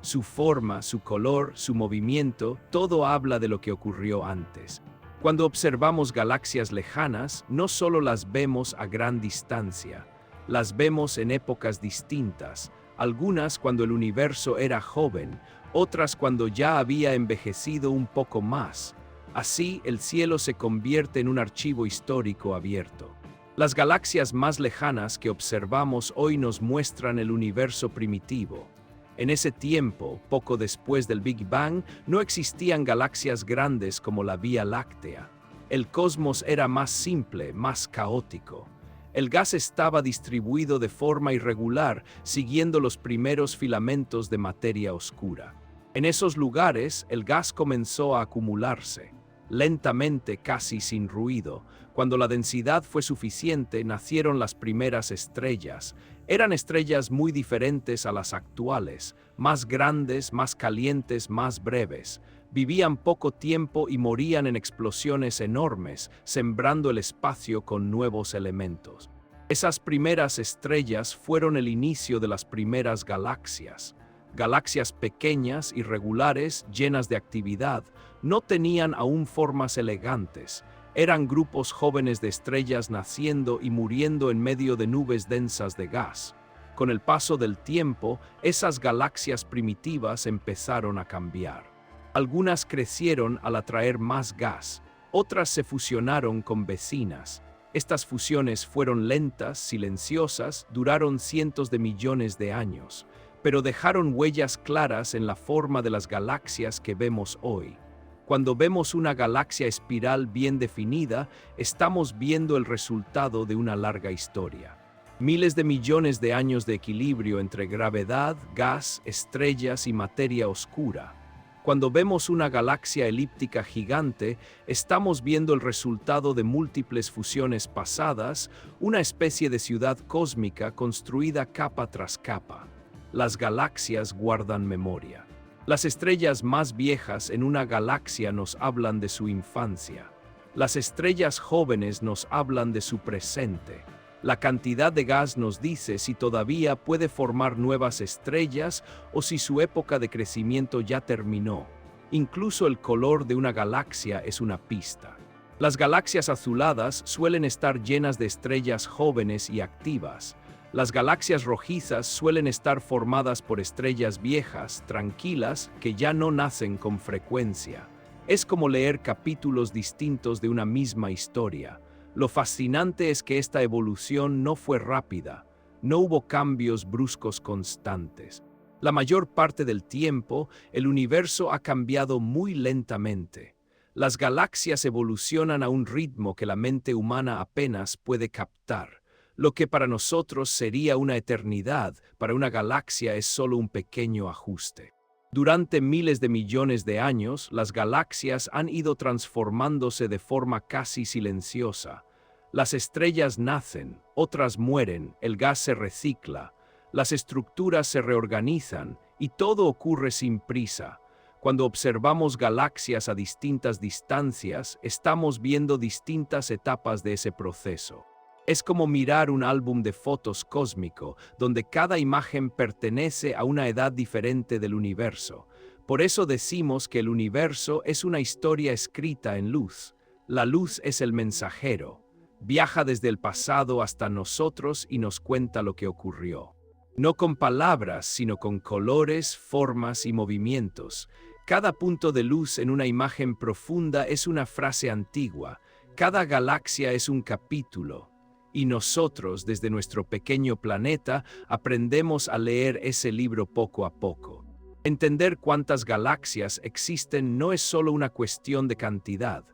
Su forma, su color, su movimiento, todo habla de lo que ocurrió antes. Cuando observamos galaxias lejanas, no solo las vemos a gran distancia, las vemos en épocas distintas, algunas cuando el universo era joven, otras cuando ya había envejecido un poco más. Así, el cielo se convierte en un archivo histórico abierto. Las galaxias más lejanas que observamos hoy nos muestran el universo primitivo. En ese tiempo, poco después del Big Bang, no existían galaxias grandes como la Vía Láctea. El cosmos era más simple, más caótico. El gas estaba distribuido de forma irregular, siguiendo los primeros filamentos de materia oscura. En esos lugares, el gas comenzó a acumularse. Lentamente, casi sin ruido. Cuando la densidad fue suficiente, nacieron las primeras estrellas. Eran estrellas muy diferentes a las actuales, más grandes, más calientes, más breves. Vivían poco tiempo y morían en explosiones enormes, sembrando el espacio con nuevos elementos. Esas primeras estrellas fueron el inicio de las primeras galaxias. Galaxias pequeñas, irregulares, llenas de actividad, no tenían aún formas elegantes. Eran grupos jóvenes de estrellas naciendo y muriendo en medio de nubes densas de gas. Con el paso del tiempo, esas galaxias primitivas empezaron a cambiar. Algunas crecieron al atraer más gas, otras se fusionaron con vecinas. Estas fusiones fueron lentas, silenciosas, duraron cientos de millones de años, pero dejaron huellas claras en la forma de las galaxias que vemos hoy. Cuando vemos una galaxia espiral bien definida, estamos viendo el resultado de una larga historia. Miles de millones de años de equilibrio entre gravedad, gas, estrellas y materia oscura. Cuando vemos una galaxia elíptica gigante, estamos viendo el resultado de múltiples fusiones pasadas, una especie de ciudad cósmica construida capa tras capa. Las galaxias guardan memoria. Las estrellas más viejas en una galaxia nos hablan de su infancia. Las estrellas jóvenes nos hablan de su presente. La cantidad de gas nos dice si todavía puede formar nuevas estrellas o si su época de crecimiento ya terminó. Incluso el color de una galaxia es una pista. Las galaxias azuladas suelen estar llenas de estrellas jóvenes y activas. Las galaxias rojizas suelen estar formadas por estrellas viejas, tranquilas, que ya no nacen con frecuencia. Es como leer capítulos distintos de una misma historia. Lo fascinante es que esta evolución no fue rápida, no hubo cambios bruscos constantes. La mayor parte del tiempo, el universo ha cambiado muy lentamente. Las galaxias evolucionan a un ritmo que la mente humana apenas puede captar. Lo que para nosotros sería una eternidad, para una galaxia es solo un pequeño ajuste. Durante miles de millones de años, las galaxias han ido transformándose de forma casi silenciosa. Las estrellas nacen, otras mueren, el gas se recicla, las estructuras se reorganizan y todo ocurre sin prisa. Cuando observamos galaxias a distintas distancias, estamos viendo distintas etapas de ese proceso. Es como mirar un álbum de fotos cósmico, donde cada imagen pertenece a una edad diferente del universo. Por eso decimos que el universo es una historia escrita en luz. La luz es el mensajero. Viaja desde el pasado hasta nosotros y nos cuenta lo que ocurrió. No con palabras, sino con colores, formas y movimientos. Cada punto de luz en una imagen profunda es una frase antigua. Cada galaxia es un capítulo. Y nosotros, desde nuestro pequeño planeta, aprendemos a leer ese libro poco a poco. Entender cuántas galaxias existen no es solo una cuestión de cantidad,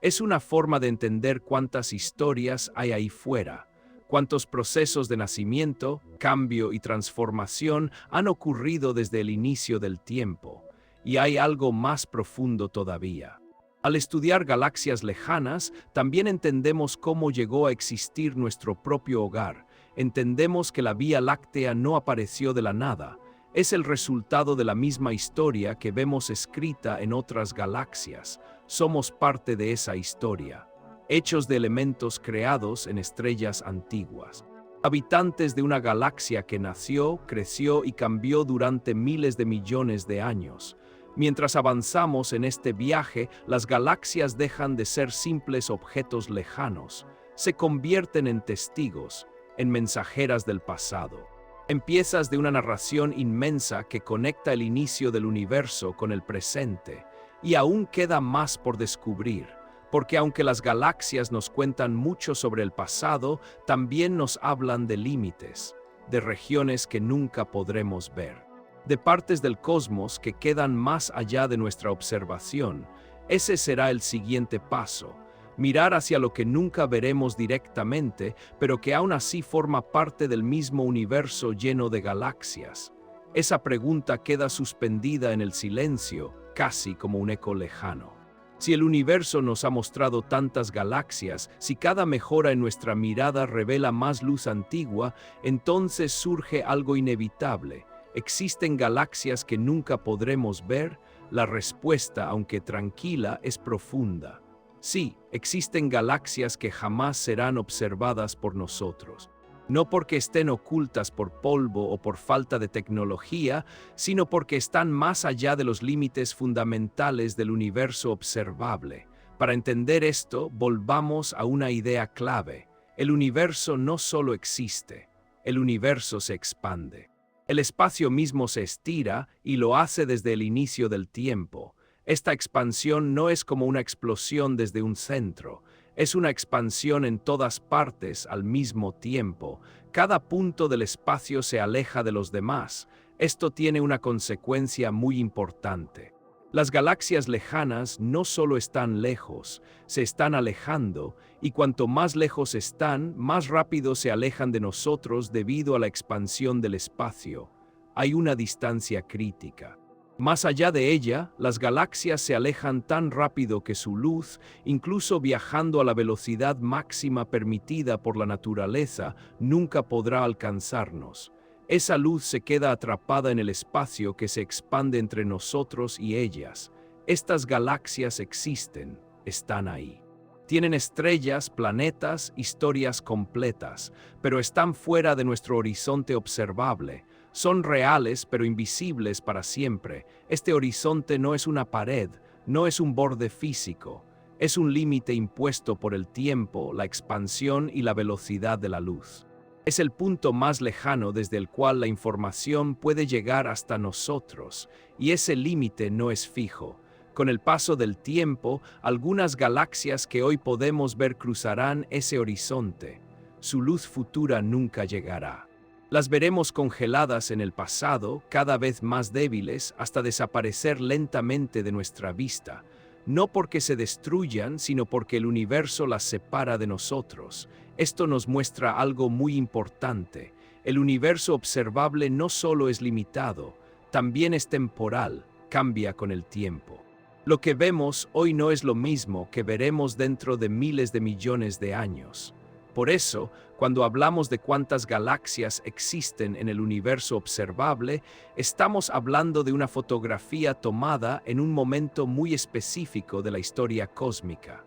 es una forma de entender cuántas historias hay ahí fuera, cuántos procesos de nacimiento, cambio y transformación han ocurrido desde el inicio del tiempo. Y hay algo más profundo todavía. Al estudiar galaxias lejanas, también entendemos cómo llegó a existir nuestro propio hogar, entendemos que la Vía Láctea no apareció de la nada, es el resultado de la misma historia que vemos escrita en otras galaxias. Somos parte de esa historia, hechos de elementos creados en estrellas antiguas. Habitantes de una galaxia que nació, creció y cambió durante miles de millones de años. Mientras avanzamos en este viaje, las galaxias dejan de ser simples objetos lejanos, se convierten en testigos, en mensajeras del pasado. En piezas de una narración inmensa que conecta el inicio del universo con el presente, y aún queda más por descubrir, porque aunque las galaxias nos cuentan mucho sobre el pasado, también nos hablan de límites, de regiones que nunca podremos ver, de partes del cosmos que quedan más allá de nuestra observación. Ese será el siguiente paso. Mirar hacia lo que nunca veremos directamente, pero que aún así forma parte del mismo universo lleno de galaxias. Esa pregunta queda suspendida en el silencio, casi como un eco lejano. Si el universo nos ha mostrado tantas galaxias, si cada mejora en nuestra mirada revela más luz antigua, entonces surge algo inevitable. ¿Existen galaxias que nunca podremos ver? La respuesta, aunque tranquila, es profunda. Sí, existen galaxias que jamás serán observadas por nosotros. No porque estén ocultas por polvo o por falta de tecnología, sino porque están más allá de los límites fundamentales del universo observable. Para entender esto, volvamos a una idea clave. El universo no solo existe, el universo se expande. El espacio mismo se estira y lo hace desde el inicio del tiempo. Esta expansión no es como una explosión desde un centro, es una expansión en todas partes al mismo tiempo. Cada punto del espacio se aleja de los demás. Esto tiene una consecuencia muy importante. Las galaxias lejanas no solo están lejos, se están alejando, y cuanto más lejos están, más rápido se alejan de nosotros debido a la expansión del espacio. Hay una distancia crítica. Más allá de ella, las galaxias se alejan tan rápido que su luz, incluso viajando a la velocidad máxima permitida por la naturaleza, nunca podrá alcanzarnos. Esa luz se queda atrapada en el espacio que se expande entre nosotros y ellas. Estas galaxias existen, están ahí. Tienen estrellas, planetas, historias completas, pero están fuera de nuestro horizonte observable. Son reales pero invisibles para siempre. Este horizonte no es una pared, no es un borde físico. Es un límite impuesto por el tiempo, la expansión y la velocidad de la luz. Es el punto más lejano desde el cual la información puede llegar hasta nosotros, y ese límite no es fijo. Con el paso del tiempo, algunas galaxias que hoy podemos ver cruzarán ese horizonte. Su luz futura nunca llegará. Las veremos congeladas en el pasado, cada vez más débiles, hasta desaparecer lentamente de nuestra vista, no porque se destruyan, sino porque el universo las separa de nosotros. Esto nos muestra algo muy importante. El universo observable no solo es limitado, también es temporal, cambia con el tiempo. Lo que vemos hoy no es lo mismo que veremos dentro de miles de millones de años. Por eso, cuando hablamos de cuántas galaxias existen en el universo observable, estamos hablando de una fotografía tomada en un momento muy específico de la historia cósmica.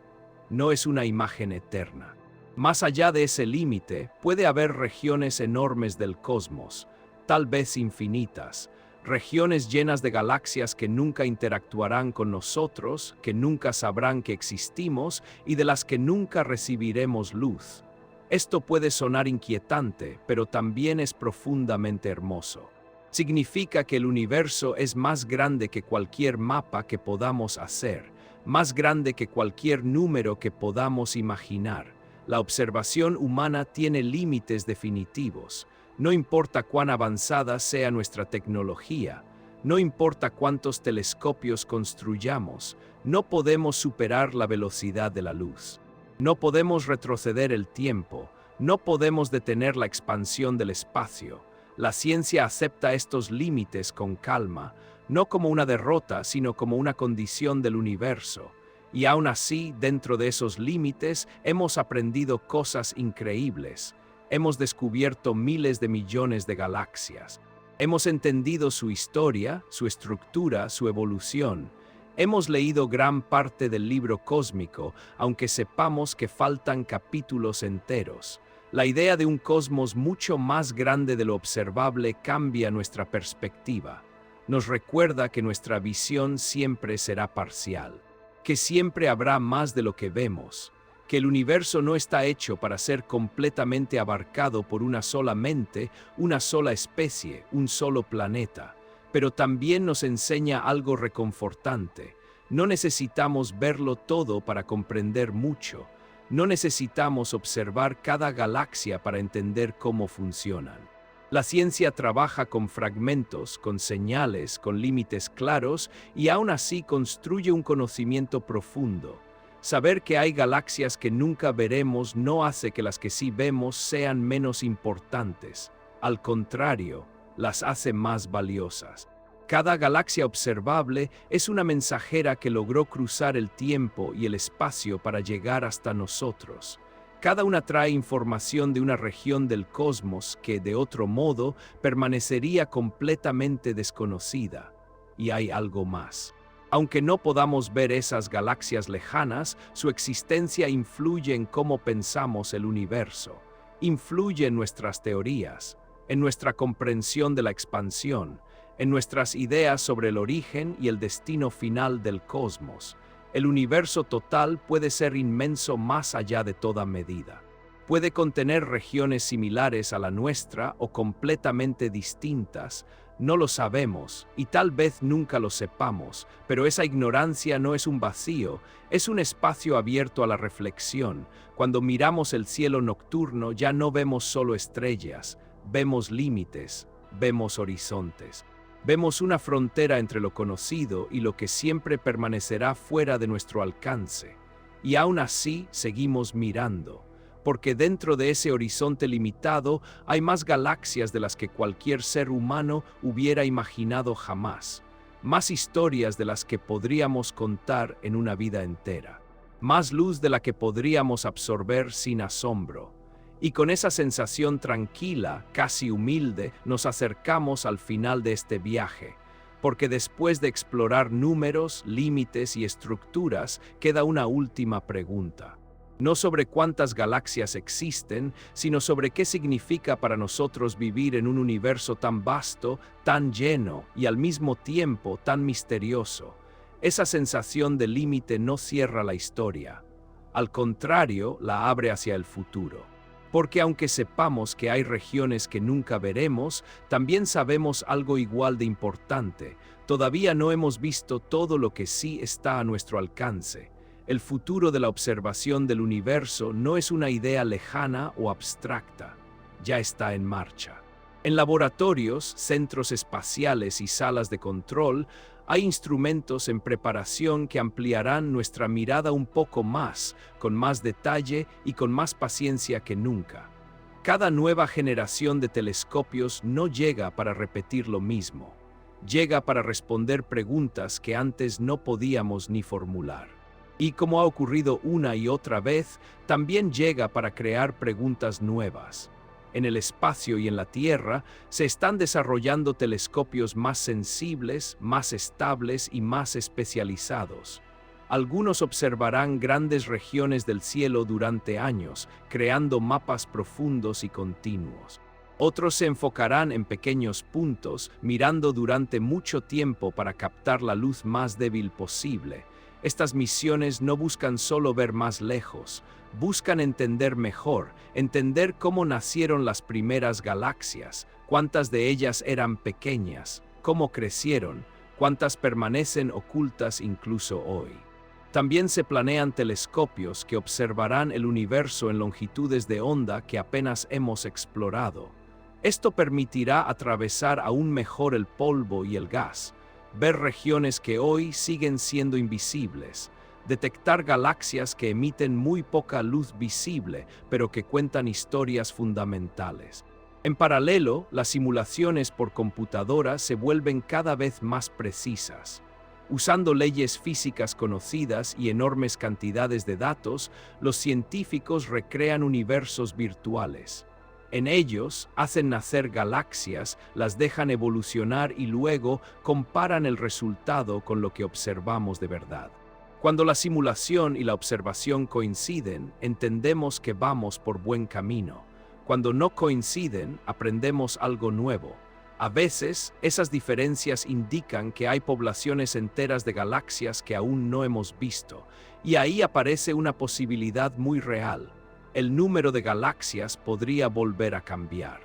No es una imagen eterna. Más allá de ese límite, puede haber regiones enormes del cosmos, tal vez infinitas, regiones llenas de galaxias que nunca interactuarán con nosotros, que nunca sabrán que existimos y de las que nunca recibiremos luz. Esto puede sonar inquietante, pero también es profundamente hermoso. Significa que el universo es más grande que cualquier mapa que podamos hacer, más grande que cualquier número que podamos imaginar. La observación humana tiene límites definitivos. No importa cuán avanzada sea nuestra tecnología, no importa cuántos telescopios construyamos, no podemos superar la velocidad de la luz. No podemos retroceder el tiempo, no podemos detener la expansión del espacio. La ciencia acepta estos límites con calma, no como una derrota, sino como una condición del universo. Y aún así, dentro de esos límites, hemos aprendido cosas increíbles. Hemos descubierto miles de millones de galaxias. Hemos entendido su historia, su estructura, su evolución. Hemos leído gran parte del libro cósmico, aunque sepamos que faltan capítulos enteros. La idea de un cosmos mucho más grande de lo observable cambia nuestra perspectiva. Nos recuerda que nuestra visión siempre será parcial, que siempre habrá más de lo que vemos, que el universo no está hecho para ser completamente abarcado por una sola mente, una sola especie, un solo planeta. Pero también nos enseña algo reconfortante. No necesitamos verlo todo para comprender mucho. No necesitamos observar cada galaxia para entender cómo funcionan. La ciencia trabaja con fragmentos, con señales, con límites claros y aún así construye un conocimiento profundo. Saber que hay galaxias que nunca veremos no hace que las que sí vemos sean menos importantes. Al contrario, las hace más valiosas. Cada galaxia observable es una mensajera que logró cruzar el tiempo y el espacio para llegar hasta nosotros. Cada una trae información de una región del cosmos que, de otro modo, permanecería completamente desconocida. Y hay algo más. Aunque no podamos ver esas galaxias lejanas, su existencia influye en cómo pensamos el universo, influye en nuestras teorías, en nuestra comprensión de la expansión, en nuestras ideas sobre el origen y el destino final del cosmos. El universo total puede ser inmenso más allá de toda medida. Puede contener regiones similares a la nuestra o completamente distintas. No lo sabemos y tal vez nunca lo sepamos, pero esa ignorancia no es un vacío, es un espacio abierto a la reflexión. Cuando miramos el cielo nocturno ya no vemos solo estrellas, vemos límites, vemos horizontes. Vemos una frontera entre lo conocido y lo que siempre permanecerá fuera de nuestro alcance. Y aún así seguimos mirando, porque dentro de ese horizonte limitado hay más galaxias de las que cualquier ser humano hubiera imaginado jamás, más historias de las que podríamos contar en una vida entera, más luz de la que podríamos absorber sin asombro. Y con esa sensación tranquila, casi humilde, nos acercamos al final de este viaje, porque después de explorar números, límites y estructuras, queda una última pregunta. No sobre cuántas galaxias existen, sino sobre qué significa para nosotros vivir en un universo tan vasto, tan lleno y al mismo tiempo tan misterioso. Esa sensación de límite no cierra la historia. Al contrario, la abre hacia el futuro. Porque aunque sepamos que hay regiones que nunca veremos, también sabemos algo igual de importante. Todavía no hemos visto todo lo que sí está a nuestro alcance. El futuro de la observación del universo no es una idea lejana o abstracta. Ya está en marcha. En laboratorios, centros espaciales y salas de control, hay instrumentos en preparación que ampliarán nuestra mirada un poco más, con más detalle y con más paciencia que nunca. Cada nueva generación de telescopios no llega para repetir lo mismo. Llega para responder preguntas que antes no podíamos ni formular. Y como ha ocurrido una y otra vez, también llega para crear preguntas nuevas. En el espacio y en la Tierra se están desarrollando telescopios más sensibles, más estables y más especializados. Algunos observarán grandes regiones del cielo durante años, creando mapas profundos y continuos. Otros se enfocarán en pequeños puntos, mirando durante mucho tiempo para captar la luz más débil posible. Estas misiones no buscan solo ver más lejos, buscan entender mejor, entender cómo nacieron las primeras galaxias, cuántas de ellas eran pequeñas, cómo crecieron, cuántas permanecen ocultas incluso hoy. También se planean telescopios que observarán el universo en longitudes de onda que apenas hemos explorado. Esto permitirá atravesar aún mejor el polvo y el gas, ver regiones que hoy siguen siendo invisibles, detectar galaxias que emiten muy poca luz visible, pero que cuentan historias fundamentales. En paralelo, las simulaciones por computadora se vuelven cada vez más precisas. Usando leyes físicas conocidas y enormes cantidades de datos, los científicos recrean universos virtuales. En ellos hacen nacer galaxias, las dejan evolucionar y luego comparan el resultado con lo que observamos de verdad. Cuando la simulación y la observación coinciden, entendemos que vamos por buen camino. Cuando no coinciden, aprendemos algo nuevo. A veces, esas diferencias indican que hay poblaciones enteras de galaxias que aún no hemos visto, y ahí aparece una posibilidad muy real. El número de galaxias podría volver a cambiar.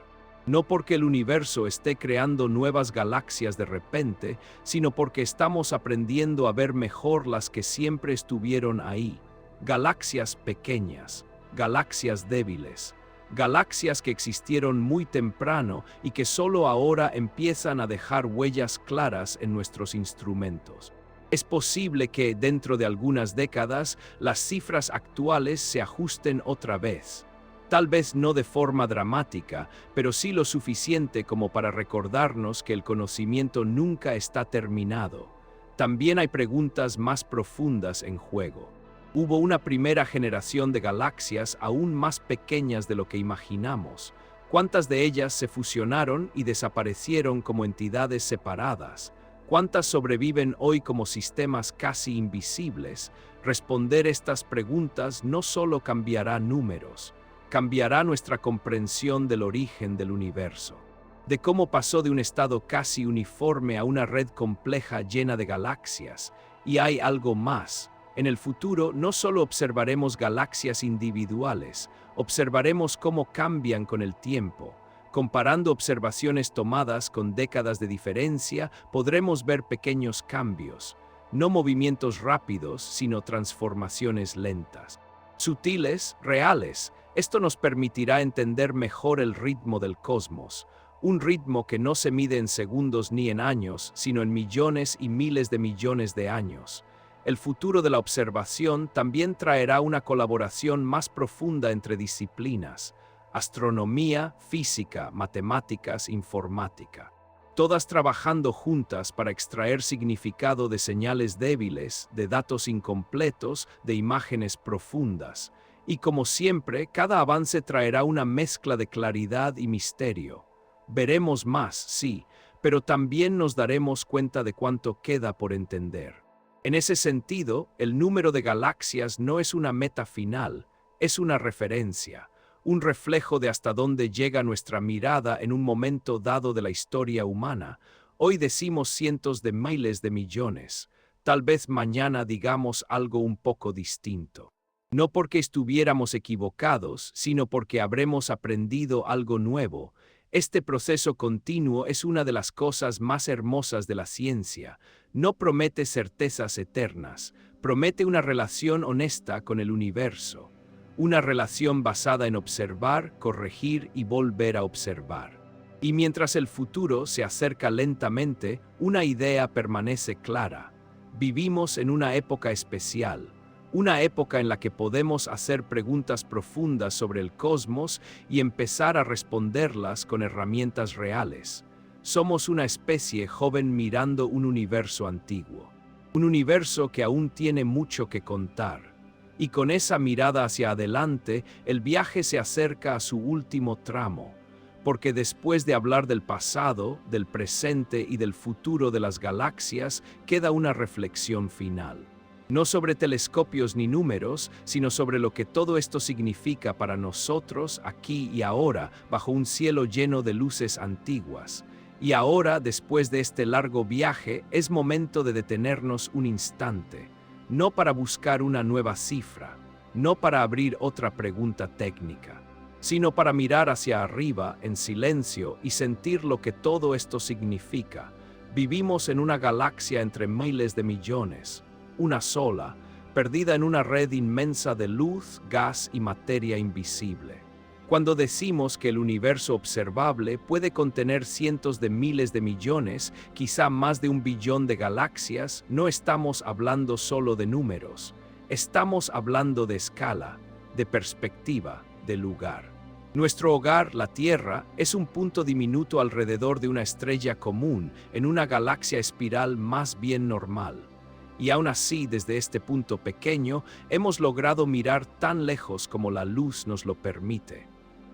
No porque el universo esté creando nuevas galaxias de repente, sino porque estamos aprendiendo a ver mejor las que siempre estuvieron ahí. Galaxias pequeñas, galaxias débiles, galaxias que existieron muy temprano y que solo ahora empiezan a dejar huellas claras en nuestros instrumentos. Es posible que, dentro de algunas décadas, las cifras actuales se ajusten otra vez. Tal vez no de forma dramática, pero sí lo suficiente como para recordarnos que el conocimiento nunca está terminado. También hay preguntas más profundas en juego. Hubo una primera generación de galaxias aún más pequeñas de lo que imaginamos. ¿Cuántas de ellas se fusionaron y desaparecieron como entidades separadas? ¿Cuántas sobreviven hoy como sistemas casi invisibles? Responder estas preguntas no solo cambiará números, cambiará nuestra comprensión del origen del universo, de cómo pasó de un estado casi uniforme a una red compleja llena de galaxias. Y hay algo más. En el futuro no solo observaremos galaxias individuales, observaremos cómo cambian con el tiempo. Comparando observaciones tomadas con décadas de diferencia, podremos ver pequeños cambios, no movimientos rápidos, sino transformaciones lentas. Sutiles, reales. Esto nos permitirá entender mejor el ritmo del cosmos, un ritmo que no se mide en segundos ni en años, sino en millones y miles de millones de años. El futuro de la observación también traerá una colaboración más profunda entre disciplinas: astronomía, física, matemáticas, informática. Todas trabajando juntas para extraer significado de señales débiles, de datos incompletos, de imágenes profundas. Y como siempre, cada avance traerá una mezcla de claridad y misterio. Veremos más, sí, pero también nos daremos cuenta de cuánto queda por entender. En ese sentido, el número de galaxias no es una meta final, es una referencia, un reflejo de hasta dónde llega nuestra mirada en un momento dado de la historia humana. Hoy decimos cientos de miles de millones, tal vez mañana digamos algo un poco distinto. No porque estuviéramos equivocados, sino porque habremos aprendido algo nuevo. Este proceso continuo es una de las cosas más hermosas de la ciencia. No promete certezas eternas, promete una relación honesta con el universo. Una relación basada en observar, corregir y volver a observar. Y mientras el futuro se acerca lentamente, una idea permanece clara. Vivimos en una época especial. Una época en la que podemos hacer preguntas profundas sobre el cosmos y empezar a responderlas con herramientas reales. Somos una especie joven mirando un universo antiguo. Un universo que aún tiene mucho que contar. Y con esa mirada hacia adelante, el viaje se acerca a su último tramo. Porque después de hablar del pasado, del presente y del futuro de las galaxias, queda una reflexión final. No sobre telescopios ni números, sino sobre lo que todo esto significa para nosotros aquí y ahora, bajo un cielo lleno de luces antiguas. Y ahora, después de este largo viaje, es momento de detenernos un instante, no para buscar una nueva cifra, no para abrir otra pregunta técnica, sino para mirar hacia arriba en silencio y sentir lo que todo esto significa. Vivimos en una galaxia entre miles de millones, una sola, perdida en una red inmensa de luz, gas y materia invisible. Cuando decimos que el universo observable puede contener cientos de miles de millones, quizá más de 1 billón de galaxias, no estamos hablando solo de números. Estamos hablando de escala, de perspectiva, de lugar. Nuestro hogar, la Tierra, es un punto diminuto alrededor de una estrella común, en una galaxia espiral más bien normal. Y aún así, desde este punto pequeño, hemos logrado mirar tan lejos como la luz nos lo permite.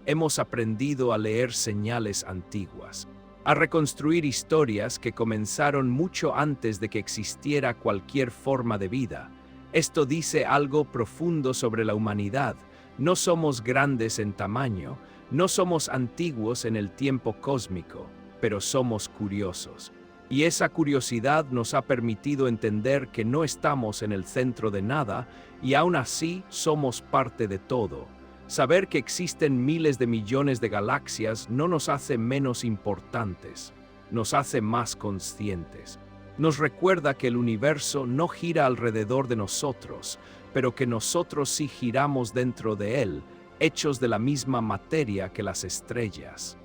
hemos aprendido a leer señales antiguas, a reconstruir historias que comenzaron mucho antes de que existiera cualquier forma de vida. Esto dice algo profundo sobre la humanidad. No somos grandes en tamaño, no somos antiguos en el tiempo cósmico, pero somos curiosos. Y esa curiosidad nos ha permitido entender que no estamos en el centro de nada y aún así somos parte de todo. Saber que existen miles de millones de galaxias no nos hace menos importantes, nos hace más conscientes. Nos recuerda que el universo no gira alrededor de nosotros, pero que nosotros sí giramos dentro de él, hechos de la misma materia que las estrellas.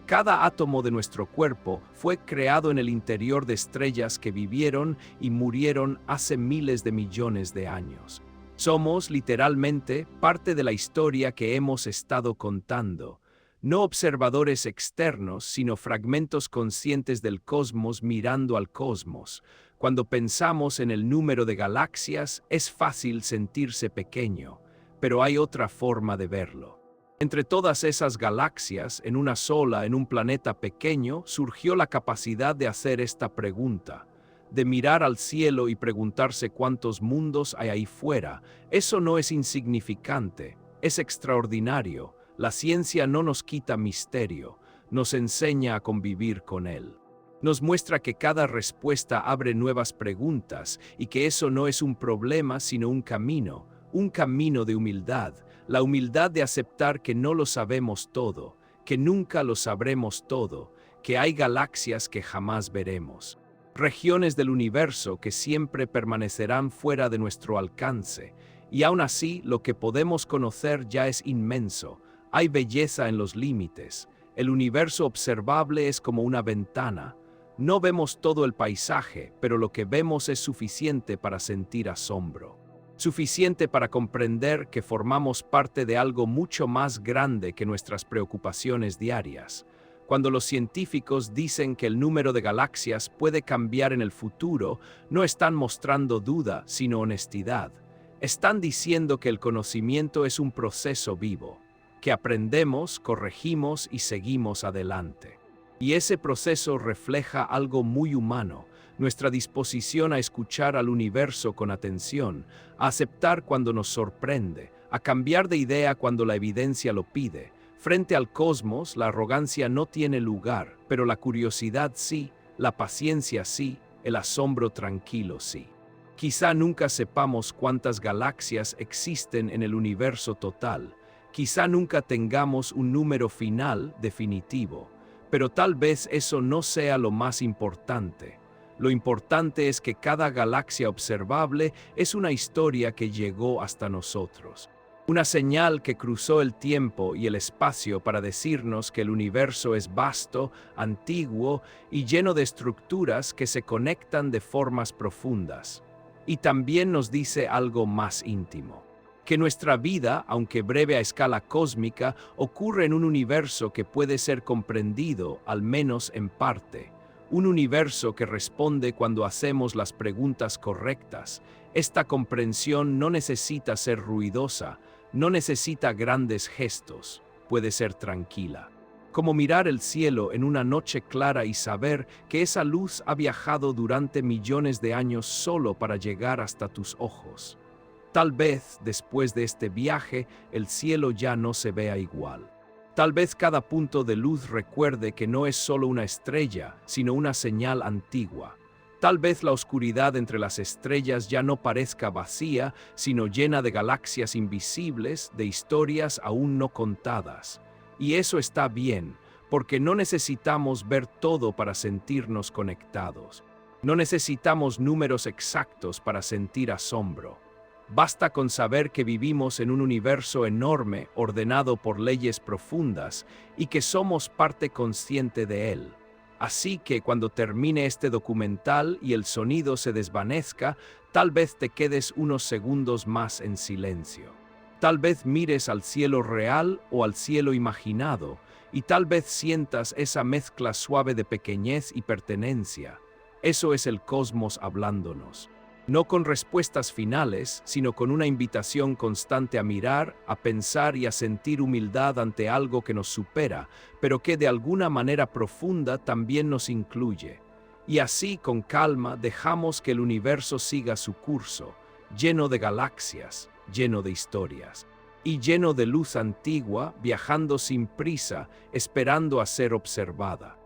Cada átomo de nuestro cuerpo fue creado en el interior de estrellas que vivieron y murieron hace miles de millones de años. Somos, literalmente, parte de la historia que hemos estado contando. No observadores externos, sino fragmentos conscientes del cosmos mirando al cosmos. Cuando pensamos en el número de galaxias, es fácil sentirse pequeño, pero hay otra forma de verlo. Entre todas esas galaxias, en una sola, en un planeta pequeño, surgió la capacidad de hacer esta pregunta, de mirar al cielo y preguntarse cuántos mundos hay ahí fuera. Eso no es insignificante, es extraordinario. La ciencia no nos quita misterio, nos enseña a convivir con él. Nos muestra que cada respuesta abre nuevas preguntas y que eso no es un problema sino un camino de humildad, la humildad de aceptar que no lo sabemos todo, que nunca lo sabremos todo, que hay galaxias que jamás veremos, regiones del universo que siempre permanecerán fuera de nuestro alcance, y aún así lo que podemos conocer ya es inmenso. Hay belleza en los límites. El universo observable es como una ventana. No vemos todo el paisaje, pero lo que vemos es suficiente para sentir asombro. Suficiente para comprender que formamos parte de algo mucho más grande que nuestras preocupaciones diarias. Cuando los científicos dicen que el número de galaxias puede cambiar en el futuro, no están mostrando duda, sino honestidad. Están diciendo que el conocimiento es un proceso vivo, que aprendemos, corregimos y seguimos adelante. Y ese proceso refleja algo muy humano, nuestra disposición a escuchar al universo con atención, a aceptar cuando nos sorprende, a cambiar de idea cuando la evidencia lo pide. Frente al cosmos, la arrogancia no tiene lugar, pero la curiosidad sí, la paciencia sí, el asombro tranquilo sí. Quizá nunca sepamos cuántas galaxias existen en el universo total, quizá nunca tengamos un número final definitivo, pero tal vez eso no sea lo más importante. Lo importante es que cada galaxia observable es una historia que llegó hasta nosotros. Una señal que cruzó el tiempo y el espacio para decirnos que el universo es vasto, antiguo y lleno de estructuras que se conectan de formas profundas. Y también nos dice algo más íntimo, que nuestra vida, aunque breve a escala cósmica, ocurre en un universo que puede ser comprendido, al menos en parte. Un universo que responde cuando hacemos las preguntas correctas. Esta comprensión no necesita ser ruidosa, no necesita grandes gestos, puede ser tranquila. Como mirar el cielo en una noche clara y saber que esa luz ha viajado durante millones de años solo para llegar hasta tus ojos. Tal vez, después de este viaje, el cielo ya no se vea igual. Tal vez cada punto de luz recuerde que no es solo una estrella, sino una señal antigua. Tal vez la oscuridad entre las estrellas ya no parezca vacía, sino llena de galaxias invisibles, de historias aún no contadas. Y eso está bien, porque no necesitamos ver todo para sentirnos conectados. No necesitamos números exactos para sentir asombro. Basta con saber que vivimos en un universo enorme, ordenado por leyes profundas, y que somos parte consciente de él. Así que cuando termine este documental y el sonido se desvanezca, tal vez te quedes unos segundos más en silencio. Tal vez mires al cielo real o al cielo imaginado, y tal vez sientas esa mezcla suave de pequeñez y pertenencia. Eso es el cosmos hablándonos. No con respuestas finales, sino con una invitación constante a mirar, a pensar y a sentir humildad ante algo que nos supera, pero que de alguna manera profunda también nos incluye. Y así, con calma, dejamos que el universo siga su curso, lleno de galaxias, lleno de historias, y lleno de luz antigua, viajando sin prisa, esperando a ser observada.